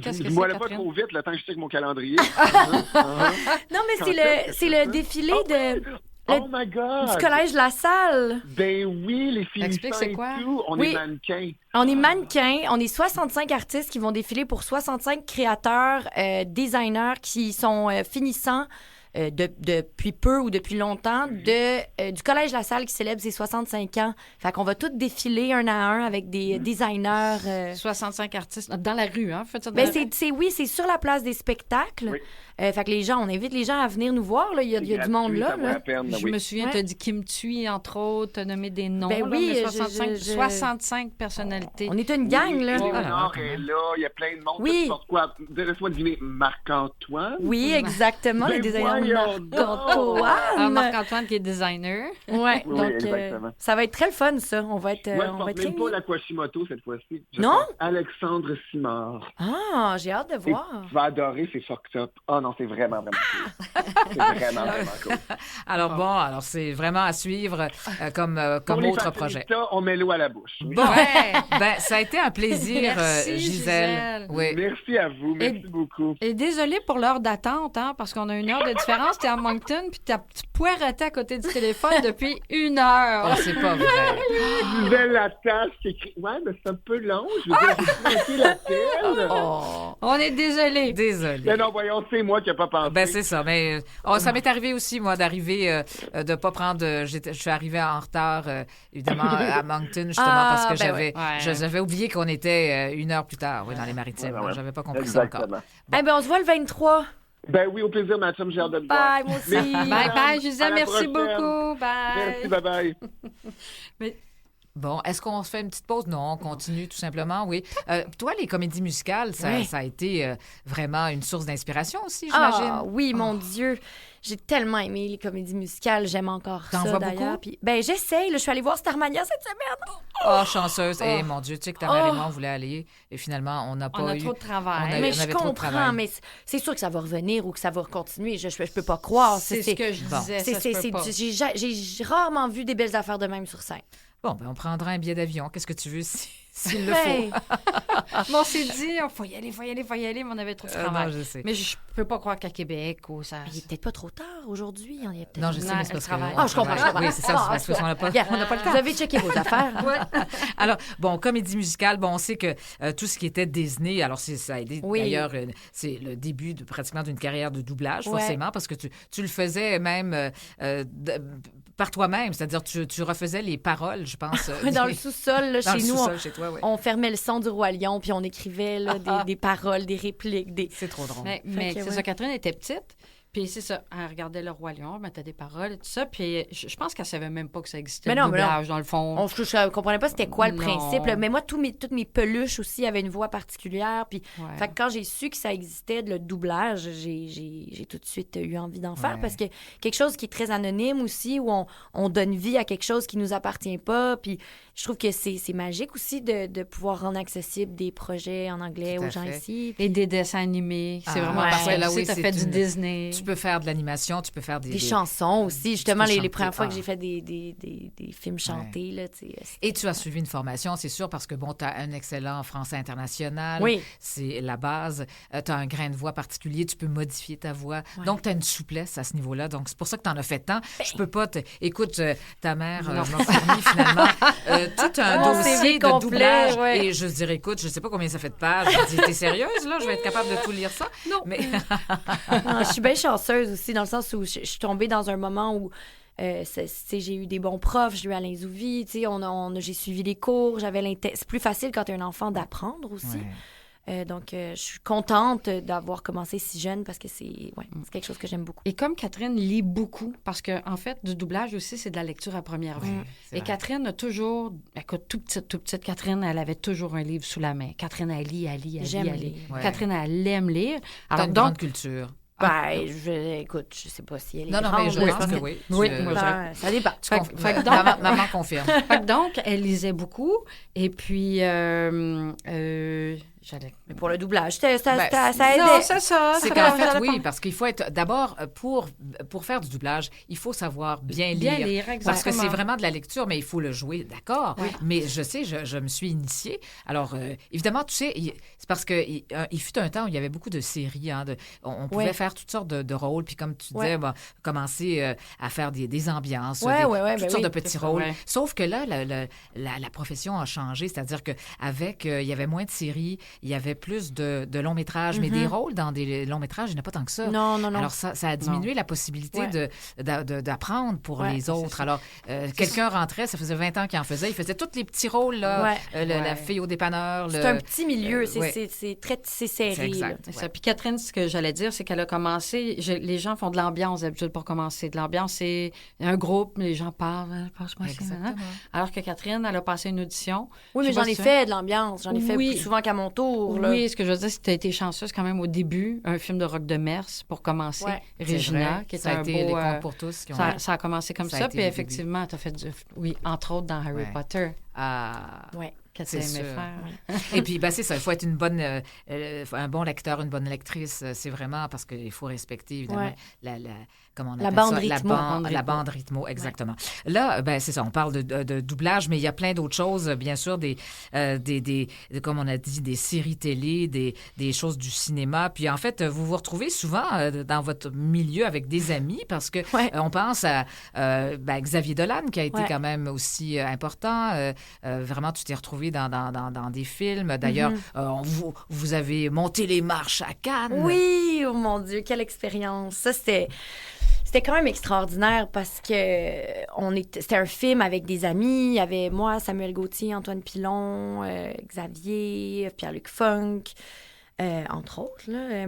Qu'est-ce que Dis-moi c'est, pas Catherine? trop vite, le temps que je check mon calendrier. Non, mais c'est le défilé Oh my God! du Collège La Salle. Ben oui, les filles Explique, c'est quoi? et tout. On Oui. est mannequins. On est mannequins, on est 65 artistes qui vont défiler pour 65 créateurs, designers qui sont finissants depuis peu ou depuis longtemps du Collège La Salle qui célèbre ses 65 ans. Fait qu'on va tous défiler un à un avec des designers. 65 artistes dans la rue, hein? Faites ça dans Ben la rue. c'est sur la place des spectacles. Oui. Fait que on invite les gens à venir nous voir. Là. Il y a du monde là. Ça vaut la peine, Je oui. me souviens, Ouais. tu as dit Kim Thuy, entre autres, tu as nommé des noms. Ben là, oui, mais je- 65 personnalités. On est une gang, là. Oui, Ah, là, Léonard quand est même. là, il y a plein de monde. Oui. Toutes sortes quoi? Laisse-moi deviner, Marc-Antoine? Oui, exactement. Les Ben designers voyons Marc-Antoine. Alors, Marc-Antoine qui est designer. Ouais, Oui, donc exactement. ça va être très le fun, ça. On va être, Moi, je on va porte être même pas réunis. la Quashimoto cette fois-ci. Je Non? porte Alexandre Simard. Ah, j'ai hâte de Et voir. tu vas adorer, c'est fucked up. Ah non, c'est vraiment, vraiment cool. C'est vraiment, vraiment cool. Alors bon, alors c'est vraiment à suivre comme Pour les autre projet. fashionistas, on met l'eau à la bouche. Oui. Bon, Ouais. ben ça a été un plaisir, Merci, Gisèle. Gisèle. Oui. Merci à vous, merci beaucoup. Et désolé pour l'heure d'attente, hein, parce qu'on a une heure de différence. T'es à Moncton, puis t'as poireté à côté du téléphone depuis 1 heure. Oh, c'est pas vrai. Gisèle Lattache qui écrit. Ouais, mais c'est un peu long. Je veux dire, j'ai pris l'appel. Oh, On est désolé. désolé. Mais non, voyons, c'est moi qui n'ai pas pensé. Ben c'est ça, mais ça m'est arrivé aussi moi d'arriver de pas prendre je suis arrivée en retard évidemment à Moncton justement parce que ben j'avais ouais. j'avais oublié qu'on était 1 heure plus tard dans les maritimes. Ouais, ouais. J'avais pas compris ça encore. Exactement. Eh ben, on se voit le 23. Ben oui, au plaisir, ma chum, j'ai hâte de te voir. Bye, moi aussi. Merci. Bye Madame. bye, À Gisèle. la Merci prochaine. beaucoup. Bye. Merci, bye-bye. Bon, est-ce qu'on se fait une petite pause? Non, on continue tout simplement, oui. Toi, les comédies musicales, Ouais. ça a été vraiment une source d'inspiration aussi, j'imagine. Ah oui, mon Dieu. J'ai tellement aimé les comédies musicales. J'aime encore T'en ça, vois d'ailleurs. beaucoup? Puis, ben, j'essaye. Là, je suis allée voir Starmania cette semaine. Oh, chanceuse. Eh, Oh. mon Dieu, tu sais que ta mère et Oh. moi, on voulait aller et finalement, on n'a pas On a eu... trop de travail. on a- Mais on je avait trop de comprends, travail. mais c'est sûr que ça va revenir ou que ça va continuer. Je peux pas croire. C'est ce que je bon. disais. c'est- Ça se peut pas. j'ai rarement vu des belles affaires de même sur scène. Bon, ben, on prendra un billet d'avion. Qu'est-ce que tu veux s'il le Hey. faut? Mais on s'est dit, il faut y aller, mais on avait trop de travail. non, je sais. Mais je peux pas croire qu'à Québec, ça... Il est peut-être pas trop tard aujourd'hui. Il y a peut-être Non, je sais, Non, mais c'est elle parce que... travaille. Ah, je comprends. Oui, c'est ça. Ah, C'est parce qu'on n'a pas... Regarde, on n'a pas le temps. Vous avez checké vos affaires. hein? Alors, bon, comédie musicale, bon, on sait que tout ce qui était Disney, alors ça a aidé, Oui. d'ailleurs, c'est le début pratiquement d'une carrière de doublage, Ouais. forcément, parce que tu le faisais même par toi-même, c'est-à-dire tu refaisais les paroles, je pense. Dans le sous-sol, là, dans chez le nous, sous-sol, chez toi, oui. on fermait le son du Roi Lion, puis on écrivait là, des paroles, des répliques, des... C'est trop drôle. Mais que c'est ouais. ça, Catherine était petite. Puis c'est ça, elle regardait Le Roi Lion, elle mettait des paroles et tout ça. Puis je pense qu'elle savait même pas que ça existait, Mais le non, mais non. doublage, dans le fond. Je comprenais pas c'était quoi le Non. principe. là. Mais moi, toutes mes peluches aussi avaient une voix particulière. Puis, Ouais. fait que quand j'ai su que ça existait, le doublage, j'ai tout de suite eu envie d'en faire Ouais. parce que quelque chose qui est très anonyme aussi, où on donne vie à quelque chose qui nous appartient pas. Puis je trouve que c'est magique aussi de pouvoir rendre accessible des projets en anglais Tout à aux gens fait. ici. Et des dessins animés. C'est Ah, vraiment ouais. parce que là, Là, oui, oui, t'as c'est fait du une- Disney. Tu peux faire de l'animation, tu peux faire Des chansons aussi. Justement, peux les chanter. premières fois Ah. que j'ai fait des films chantés, là, tu sais. Et tu as suivi une formation, c'est sûr, parce que, bon, tu as un excellent français international. Oui. C'est la base. Tu as un grain de voix particulier. Tu peux modifier ta voix. Donc, tu as une souplesse à ce niveau-là. Donc, c'est pour ça que tu en as fait tant. Je peux pas te... Écoute, ta mère m'a fourni, finalement, tout un Mon dossier CV de complet, doublage. ouais. Et je dirais, écoute, je sais pas combien ça fait de pages. Je dis, t'es sérieuse, là? Je vais être capable de tout lire ça? Non. Mais Ah, je suis bien chanceuse aussi, dans le sens où je suis tombée dans un moment où j'ai eu des bons profs, j'ai eu Alain Zouvi, tu sais, j'ai suivi les cours, c'est plus facile quand tu es un enfant d'apprendre aussi. Donc, je suis contente d'avoir commencé si jeune parce que c'est quelque chose que j'aime beaucoup. Et comme Catherine lit beaucoup, parce qu'en fait, du doublage aussi, c'est de la lecture à première vue. c'est Et vrai. Catherine a toujours... Écoute, toute petite Catherine, elle avait toujours un livre sous la main. Catherine, elle lit. J'aime lire. Ouais. Catherine, elle aime lire. t'as Alors, une donc, grande culture. Écoute, je sais pas si elle est Non, grande. mais je là, pense que oui. Oui, Tu- moi, ça dépend. Fait que donc- maman confirme. Fait que donc, elle lisait beaucoup. Et puis, j'allais... Mais pour le doublage, ça Ben, aidait. Non, c'est ça. C'est ça qu'en dépend. fait, oui, parce qu'il faut être... D'abord, pour faire du doublage, il faut savoir bien lire. Bien lire, Parce que exactement. c'est vraiment de la lecture, mais il faut le jouer, d'accord. Oui. Mais je sais, je me suis initiée. Alors, évidemment, tu sais, c'est parce qu'il fut un temps où il y avait beaucoup de séries. Hein, on pouvait Ouais. faire toutes sortes de rôles. Puis comme tu Ouais. disais, commencer à faire des ambiances, Ouais, toutes ben sortes oui, de petits c'est ça, rôles. ouais. Sauf que là, la profession a changé. C'est-à-dire qu'avec, il y avait moins de séries, il y avait plus de longs métrages. Mais des rôles dans des longs métrages, il n'y en a pas tant que ça. Non. Alors, ça a diminué la possibilité Ouais. d'apprendre pour Ouais, les c'est autres. ça. Alors, quelqu'un rentrait, ça faisait 20 ans qu'il en faisait. Il faisait tous les petits rôles, là. Ouais. La Ouais. fille au dépanneur. C'est un petit milieu, ouais. c'est très serré. C'est exact. là. C'est ça. Puis Catherine, ce que j'allais dire, c'est qu'elle a commencé... les gens font de l'ambiance d'habitude pour commencer. De l'ambiance, c'est un groupe, les gens parlent. Passe-moi ça, Exactement. Alors que Catherine, elle a passé une audition. Oui, Je mais sais j'en pas ai si fait de l'ambiance. J'en ai fait Oui. plus souvent qu'à mon tour. Là. Oui, ce que je veux dire, c'est que tu as été chanceuse quand même au début, un film de Roch de Mers pour commencer. Ouais. C'est Regina, vrai. qui est Ça a un été beau... les contes pour tous qui ont... ça a commencé comme Ça a ça, été puis le effectivement, tu as fait oui, entre autres dans Harry Ouais. Potter, Ah... Ouais. qu'elle C'est aimait sûr. faire. Et puis, c'est ça. Il faut être un bon lecteur, une bonne lectrice. C'est vraiment parce qu'il faut respecter, évidemment, Ouais. comment on La appelle bande ça? rythmo. La bande rythmo, exactement. Là, c'est ça. On parle de doublage, mais il y a plein d'autres choses. Bien sûr, comme on a dit, des séries télé, des choses du cinéma. Puis, en fait, vous vous retrouvez souvent dans votre milieu avec des amis parce que Ouais. on pense à Xavier Dolan, qui a été Ouais. quand même aussi important. Vraiment, tu t'es retrouvé dans des films. D'ailleurs, vous avez monté les marches à Cannes. Oui, oh mon Dieu, quelle expérience. Ça, c'était quand même extraordinaire parce que c'était un film avec des amis. Il y avait moi, Samuel Gauthier, Antoine Pilon, Xavier, Pierre-Luc Funk, entre autres. Là.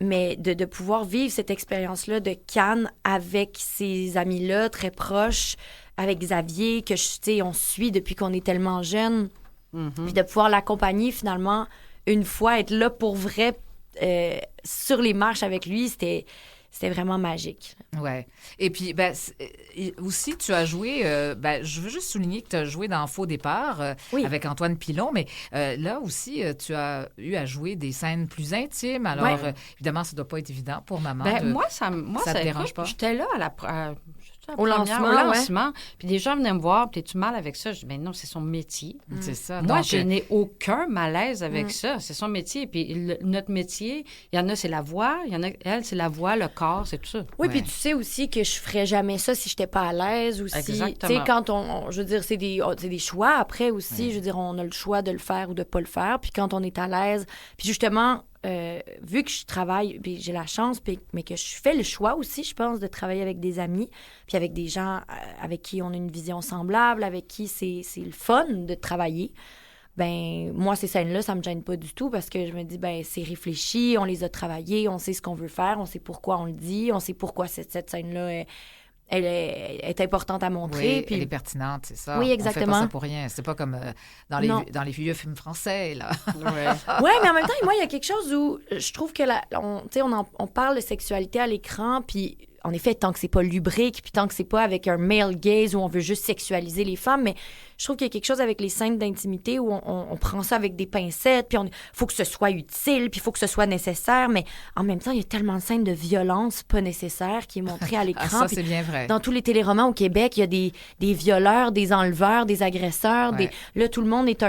Mais de pouvoir vivre cette expérience-là de Cannes avec ces amis-là, très proches, avec Xavier, que tu sais, on suit depuis qu'on est tellement jeunes, puis de pouvoir l'accompagner finalement une fois, être là pour vrai sur les marches avec lui, c'était vraiment magique. Ouais. Et puis, aussi, tu as joué, je veux juste souligner que tu as joué dans Faux départ Oui. avec Antoine Pilon, mais là aussi, tu as eu à jouer des scènes plus intimes. Alors, Ouais. Évidemment, ça ne doit pas être évident pour maman. Moi, ça te dérange écoute, pas? J'étais là Au lancement, au ouais. lancement. Puis des gens venaient me voir, puis es-tu mal avec ça? Je dis, ben non, c'est son métier. C'est ça. Moi, Donc, je n'ai aucun malaise avec ça. C'est son métier. Puis notre métier, il y en a, c'est la voix. Il y en a, elle, c'est la voix, le corps, c'est tout ça. Oui, Ouais. puis tu sais aussi que je ferais jamais ça si j'étais pas à l'aise ou si... Tu Exactement. sais, quand je veux dire, c'est des choix après aussi. Je veux dire, on a le choix de le faire ou de pas le faire. Puis quand on est à l'aise... Puis justement, vu que je travaille, puis j'ai la chance, mais que je fais le choix aussi, je pense, de travailler avec des amis, puis avec des gens avec qui on a une vision semblable, avec qui c'est le fun de travailler. Ben moi, ces scènes-là, ça me gêne pas du tout parce que je me dis, ben c'est réfléchi, on les a travaillées, on sait ce qu'on veut faire, on sait pourquoi on le dit, on sait pourquoi cette scène-là, elle est importante à montrer. Oui, puis... elle est pertinente, c'est ça. Oui, On fait pas exactement. ça pour rien. C'est pas comme dans Non. les vieux films français, là. Ouais, mais en même temps, moi, il y a quelque chose où je trouve que on parle de sexualité à l'écran, puis en effet, tant que c'est pas lubrique, puis tant que c'est pas avec un male gaze où on veut juste sexualiser les femmes, mais je trouve qu'il y a quelque chose avec les scènes d'intimité où on prend ça avec des pincettes, puis faut que ce soit utile, puis il faut que ce soit nécessaire, mais en même temps, il y a tellement de scènes de violence pas nécessaires qui est montrée à l'écran. Ah, ça, puis c'est bien vrai. dans tous les téléromans au Québec, il y a des violeurs, des enleveurs, des agresseurs. Ouais. Là, tout le monde est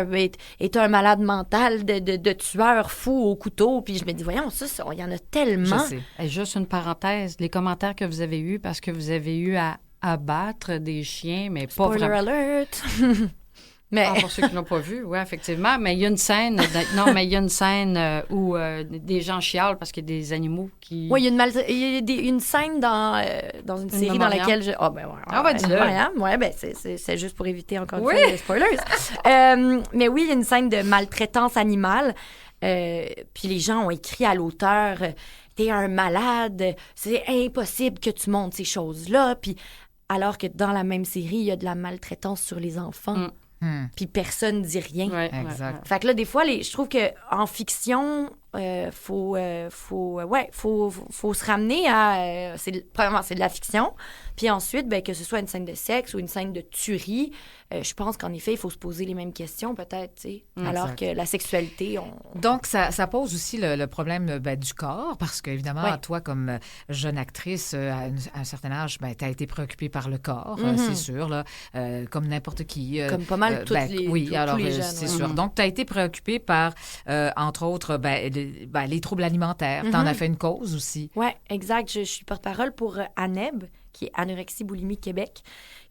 un malade mental de tueurs fous au couteau. Puis je me dis, voyons, il y en a Je tellement. sais. Et juste une parenthèse, les commentaires que vous avez eus, parce que vous avez eu à abattre des chiens, mais pas Spoiler vraiment. alert! Mais Ah, pour ceux qui l'ont pas vu, oui, effectivement. Mais il y a une scène, où des gens chialent parce qu'il y a des animaux qui... oui, il y a une scène dans une série dans Mariam. laquelle je... Ah, ben ouais. Ah, ben, dis-le. Mariam, ouais, ben c'est juste pour éviter encore une Oui. fois les spoilers. Mais oui, il y a une scène de maltraitance animale. Puis les gens ont écrit à l'auteur, t'es un malade, c'est impossible que tu montres ces choses-là. Puis alors que dans la même série, il y a de la maltraitance sur les enfants. Puis personne dit rien. Ouais, Exact. Fait que là, des fois, je trouve qu'en fiction, faut se ramener à... premièrement, c'est de la fiction. Puis ensuite, ben, que ce soit une scène de sexe ou une scène de tuerie, je pense qu'en effet, il faut se poser les mêmes questions, peut-être, tu sais. Alors que la sexualité, Donc, ça pose aussi le problème du corps, parce qu'évidemment, toi, comme jeune actrice, à un certain âge, tu as été préoccupée par le corps, c'est sûr, là, comme n'importe qui. Comme pas mal tous les jeunes. C'est sûr. Donc, tu as été préoccupée par, entre autres, les troubles alimentaires. Tu en as fait une cause aussi. Oui, exact. Je suis porte-parole pour ANEB, qui est Anorexie Boulimie Québec,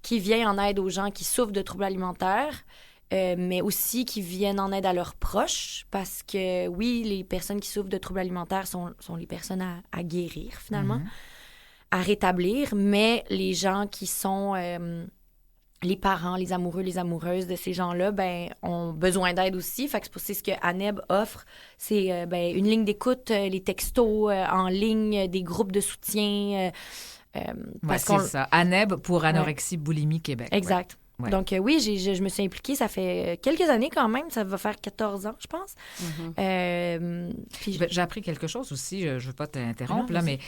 qui vient en aide aux gens qui souffrent de troubles alimentaires, mais aussi qui viennent en aide à leurs proches, parce que, oui, les personnes qui souffrent de troubles alimentaires sont les personnes à guérir, finalement, à rétablir, mais les gens qui sont... les parents, les amoureux, les amoureuses de ces gens-là, ont besoin d'aide aussi. Fait que c'est ce que ANEB offre. C'est une ligne d'écoute, les textos en ligne, des groupes de soutien. C'est ça. ANEB pour Anorexie Boulimie Québec. Exact. Ouais. Donc, oui, je me suis impliquée. Ça fait quelques années quand même. Ça va faire 14 ans, je pense. Puis... J'ai appris quelque chose aussi. Je ne veux pas t'interrompre, là, mais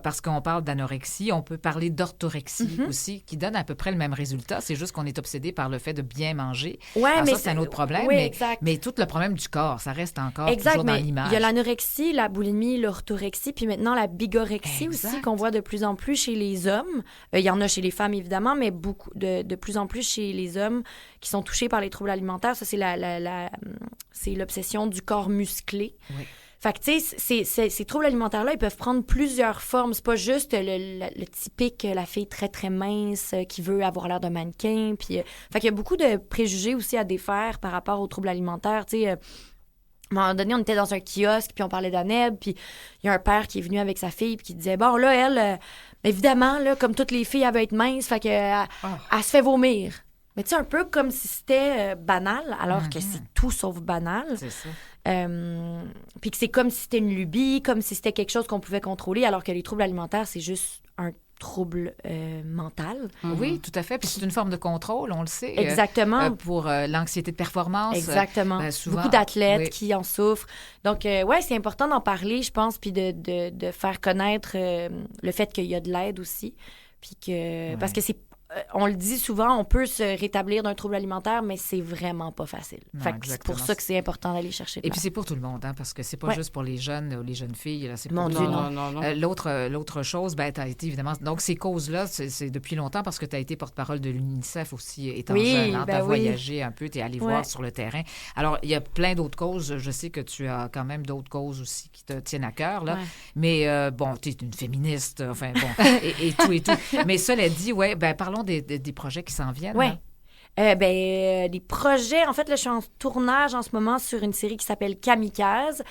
parce qu'on parle d'anorexie, on peut parler d'orthorexie aussi, qui donne à peu près le même résultat. C'est juste qu'on est obsédé par le fait de bien manger. Ouais, alors mais ça, c'est un autre problème. Oui, mais tout le problème du corps, ça reste encore toujours dans l'image. Il y a l'anorexie, la boulimie, l'orthorexie, puis maintenant la bigorexie aussi, qu'on voit de plus en plus chez les hommes. Il y en a chez les femmes, évidemment, mais de plus en plus chez les hommes qui sont touchés par les troubles alimentaires. Ça, c'est l'obsession du corps musclé. Oui. Fait que, tu sais, ces troubles alimentaires-là, ils peuvent prendre plusieurs formes. C'est pas juste le typique, la fille très, très mince qui veut avoir l'air d'un mannequin. Puis, fait qu'il y a beaucoup de préjugés aussi à défaire par rapport aux troubles alimentaires. Tu sais, à un moment donné, on était dans un kiosque, puis on parlait d'ANEB, puis il y a un père qui est venu avec sa fille, puis qui disait, bon, là, elle, évidemment, là, comme toutes les filles, elle veut être mince, fait qu'elle elle se fait vomir. Mais tu sais, un peu comme si c'était banal, alors que c'est tout sauf banal. C'est ça. Puis que c'est comme si c'était une lubie, comme si c'était quelque chose qu'on pouvait contrôler, alors que les troubles alimentaires, c'est juste un trouble mental. Oui, tout à fait. Puis c'est une forme de contrôle, on le sait. Exactement. Pour l'anxiété de performance. Exactement. Souvent, beaucoup d'athlètes qui en souffrent. Donc, c'est important d'en parler, je pense, puis de faire connaître le fait qu'il y a de l'aide aussi. Puis que... Parce que c'est... on le dit souvent, on peut se rétablir d'un trouble alimentaire, mais c'est vraiment pas facile. Non, fait que c'est pour ça que c'est important d'aller chercher de Et l'aide. puis c'est pour tout le monde, hein, parce que c'est pas juste pour les jeunes ou les jeunes filles. Là, c'est pour Mon tout Dieu, le monde. non. L'autre chose, tu as été évidemment... Donc ces causes-là, c'est depuis longtemps parce que tu as été porte-parole de l'UNICEF aussi, étant jeune. Hein, tu as voyagé un peu, tu es allé voir sur le terrain. Alors, il y a plein d'autres causes. Je sais que tu as quand même d'autres causes aussi qui te tiennent à cœur. Là. Mais bon, tu es une féministe, enfin bon, et tout. Mais cela dit, parlons des projets qui s'en viennent. Oui. Hein? Des projets... En fait, là, je suis en tournage en ce moment sur une série qui s'appelle Kamikaze,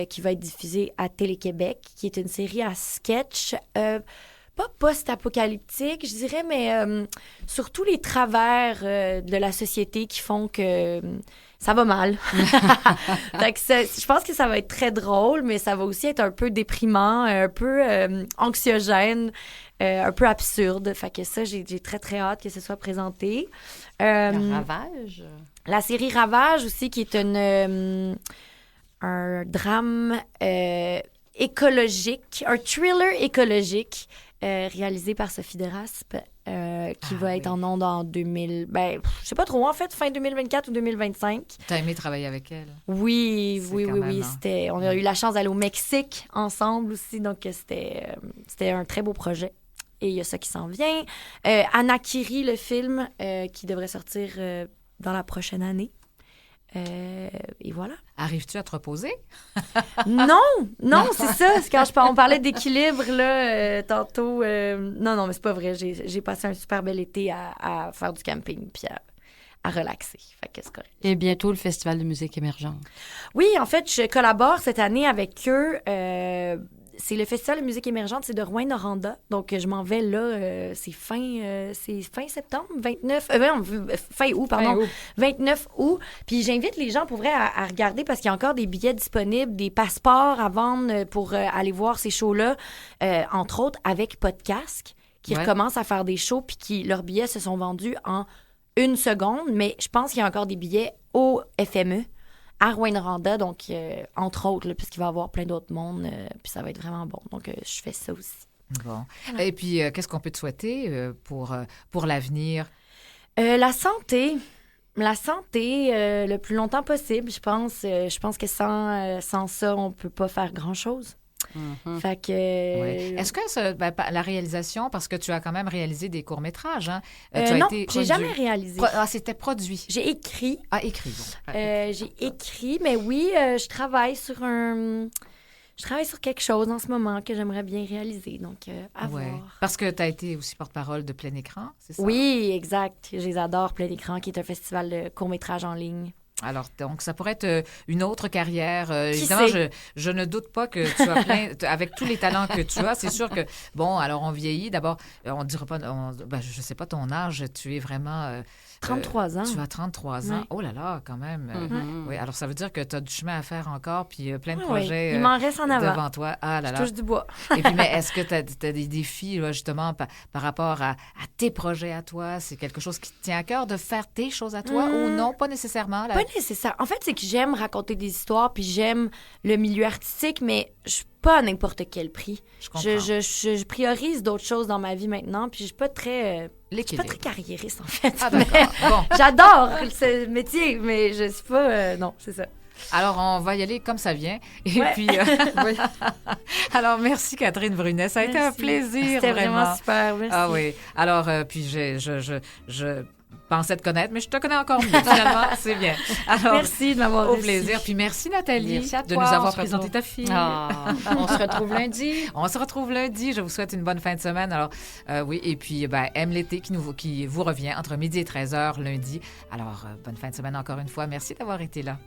qui va être diffusée à Télé-Québec, qui est une série à sketch... pas post-apocalyptique, je dirais, mais surtout les travers de la société qui font que ça va mal. Fait que je pense que ça va être très drôle, mais ça va aussi être un peu déprimant, un peu anxiogène, un peu absurde. Fait que ça, j'ai très, très hâte que ce soit présenté. Ravage. La série Ravage aussi, qui est un drame écologique, un thriller écologique réalisé par Sophie Deraspe, qui va être en ondes en 2000... je sais pas trop, en fait, fin 2024 ou 2025. T'as aimé travailler avec elle? Oui. Hein. On a eu la chance d'aller au Mexique ensemble aussi, donc c'était un très beau projet. Et il y a ça qui s'en vient. Anakiri, le film, qui devrait sortir dans la prochaine année. Et voilà. Arrives-tu à te reposer? Non, c'est ça. C'est quand on parlait d'équilibre, là, tantôt. Non, mais c'est pas vrai. J'ai passé un super bel été à faire du camping puis à relaxer. Fait que c'est correct. Et bientôt, le Festival de musique émergente. Oui, en fait, je collabore cette année avec eux. C'est le Festival de musique émergente, c'est de Rouyn-Noranda. Donc, je m'en vais là, c'est fin septembre, 29... fin août, pardon. 29 août. Puis j'invite les gens, pour vrai, à regarder parce qu'il y a encore des billets disponibles, des passeports à vendre pour aller voir ces shows-là, entre autres avec Podcast, qui recommence à faire des shows puis qui, leurs billets se sont vendus en 1 seconde. Mais je pense qu'il y a encore des billets au FME. à Rouyn-Noranda, donc entre autres, là, puisqu'il va y avoir plein d'autres mondes, puis ça va être vraiment bon. Donc, je fais ça aussi. Bon. Et puis, qu'est-ce qu'on peut te souhaiter pour l'avenir? La santé. La santé, le plus longtemps possible, je pense. Je pense que sans ça, on peut pas faire grand-chose. Mhm. Fait que... Oui. Est-ce que la réalisation, parce que tu as quand même réalisé des courts-métrages, hein? non, j'ai jamais réalisé. C'était produit. J'ai écrit. Ah, écrit, bon. J'ai écrit, mais oui, je travaille sur quelque chose en ce moment que j'aimerais bien réaliser, donc à Ouais. voir. Parce que tu as été aussi porte-parole de Plein Écran, c'est ça? Oui, exact. Je les adore, Plein Écran, qui est un festival de court-métrage en ligne. Alors, donc, ça pourrait être une autre carrière. Qui Évidemment, sait? je ne doute pas que tu as avec tous les talents que tu as. C'est sûr que, bon, alors on vieillit. D'abord, on ne dira pas, je ne sais pas ton âge. Tu es vraiment... 33 ans. Tu as 33 ans. Ouais. Oh là là, quand même. Mhm. Oui, alors ça veut dire que tu as du chemin à faire encore, puis plein de Oui, projets il m'en reste en avant. devant toi. Ah là Je là. touche du bois. Et puis, mais est-ce que tu as des défis, là, justement, par rapport à tes projets à toi? C'est quelque chose qui te tient à cœur de faire tes choses à toi ou non? Pas nécessairement. Pas nécessaire. En fait, c'est que j'aime raconter des histoires, puis j'aime le milieu artistique, mais je suis pas à n'importe quel prix. Je comprends. Je priorise d'autres choses dans ma vie maintenant, puis je suis pas très L'équilibre. carriériste, en fait. Ah, Mais d'accord. Bon. j'adore ce métier, mais je suis pas... non, c'est ça. Alors, on va y aller comme ça vient. Et Ouais. puis, oui. Alors, merci Catherine Brunet. Ça a été un Merci. plaisir, C'était vraiment. vraiment super, merci. Ah oui. Alors, puis je pensais te connaître, mais je te connais encore mieux, finalement. C'est bien. Alors, Merci de m'avoir au reçu. plaisir. Puis merci Nathalie Merci à de toi. nous On avoir se présenté retrouve. ta fille. Ah, on se retrouve lundi. On se retrouve lundi. Je vous souhaite une bonne fin de semaine. Alors, oui, et puis, aime l'été qui vous revient entre midi et 13h lundi. Alors, bonne fin de semaine encore une fois. Merci d'avoir été là.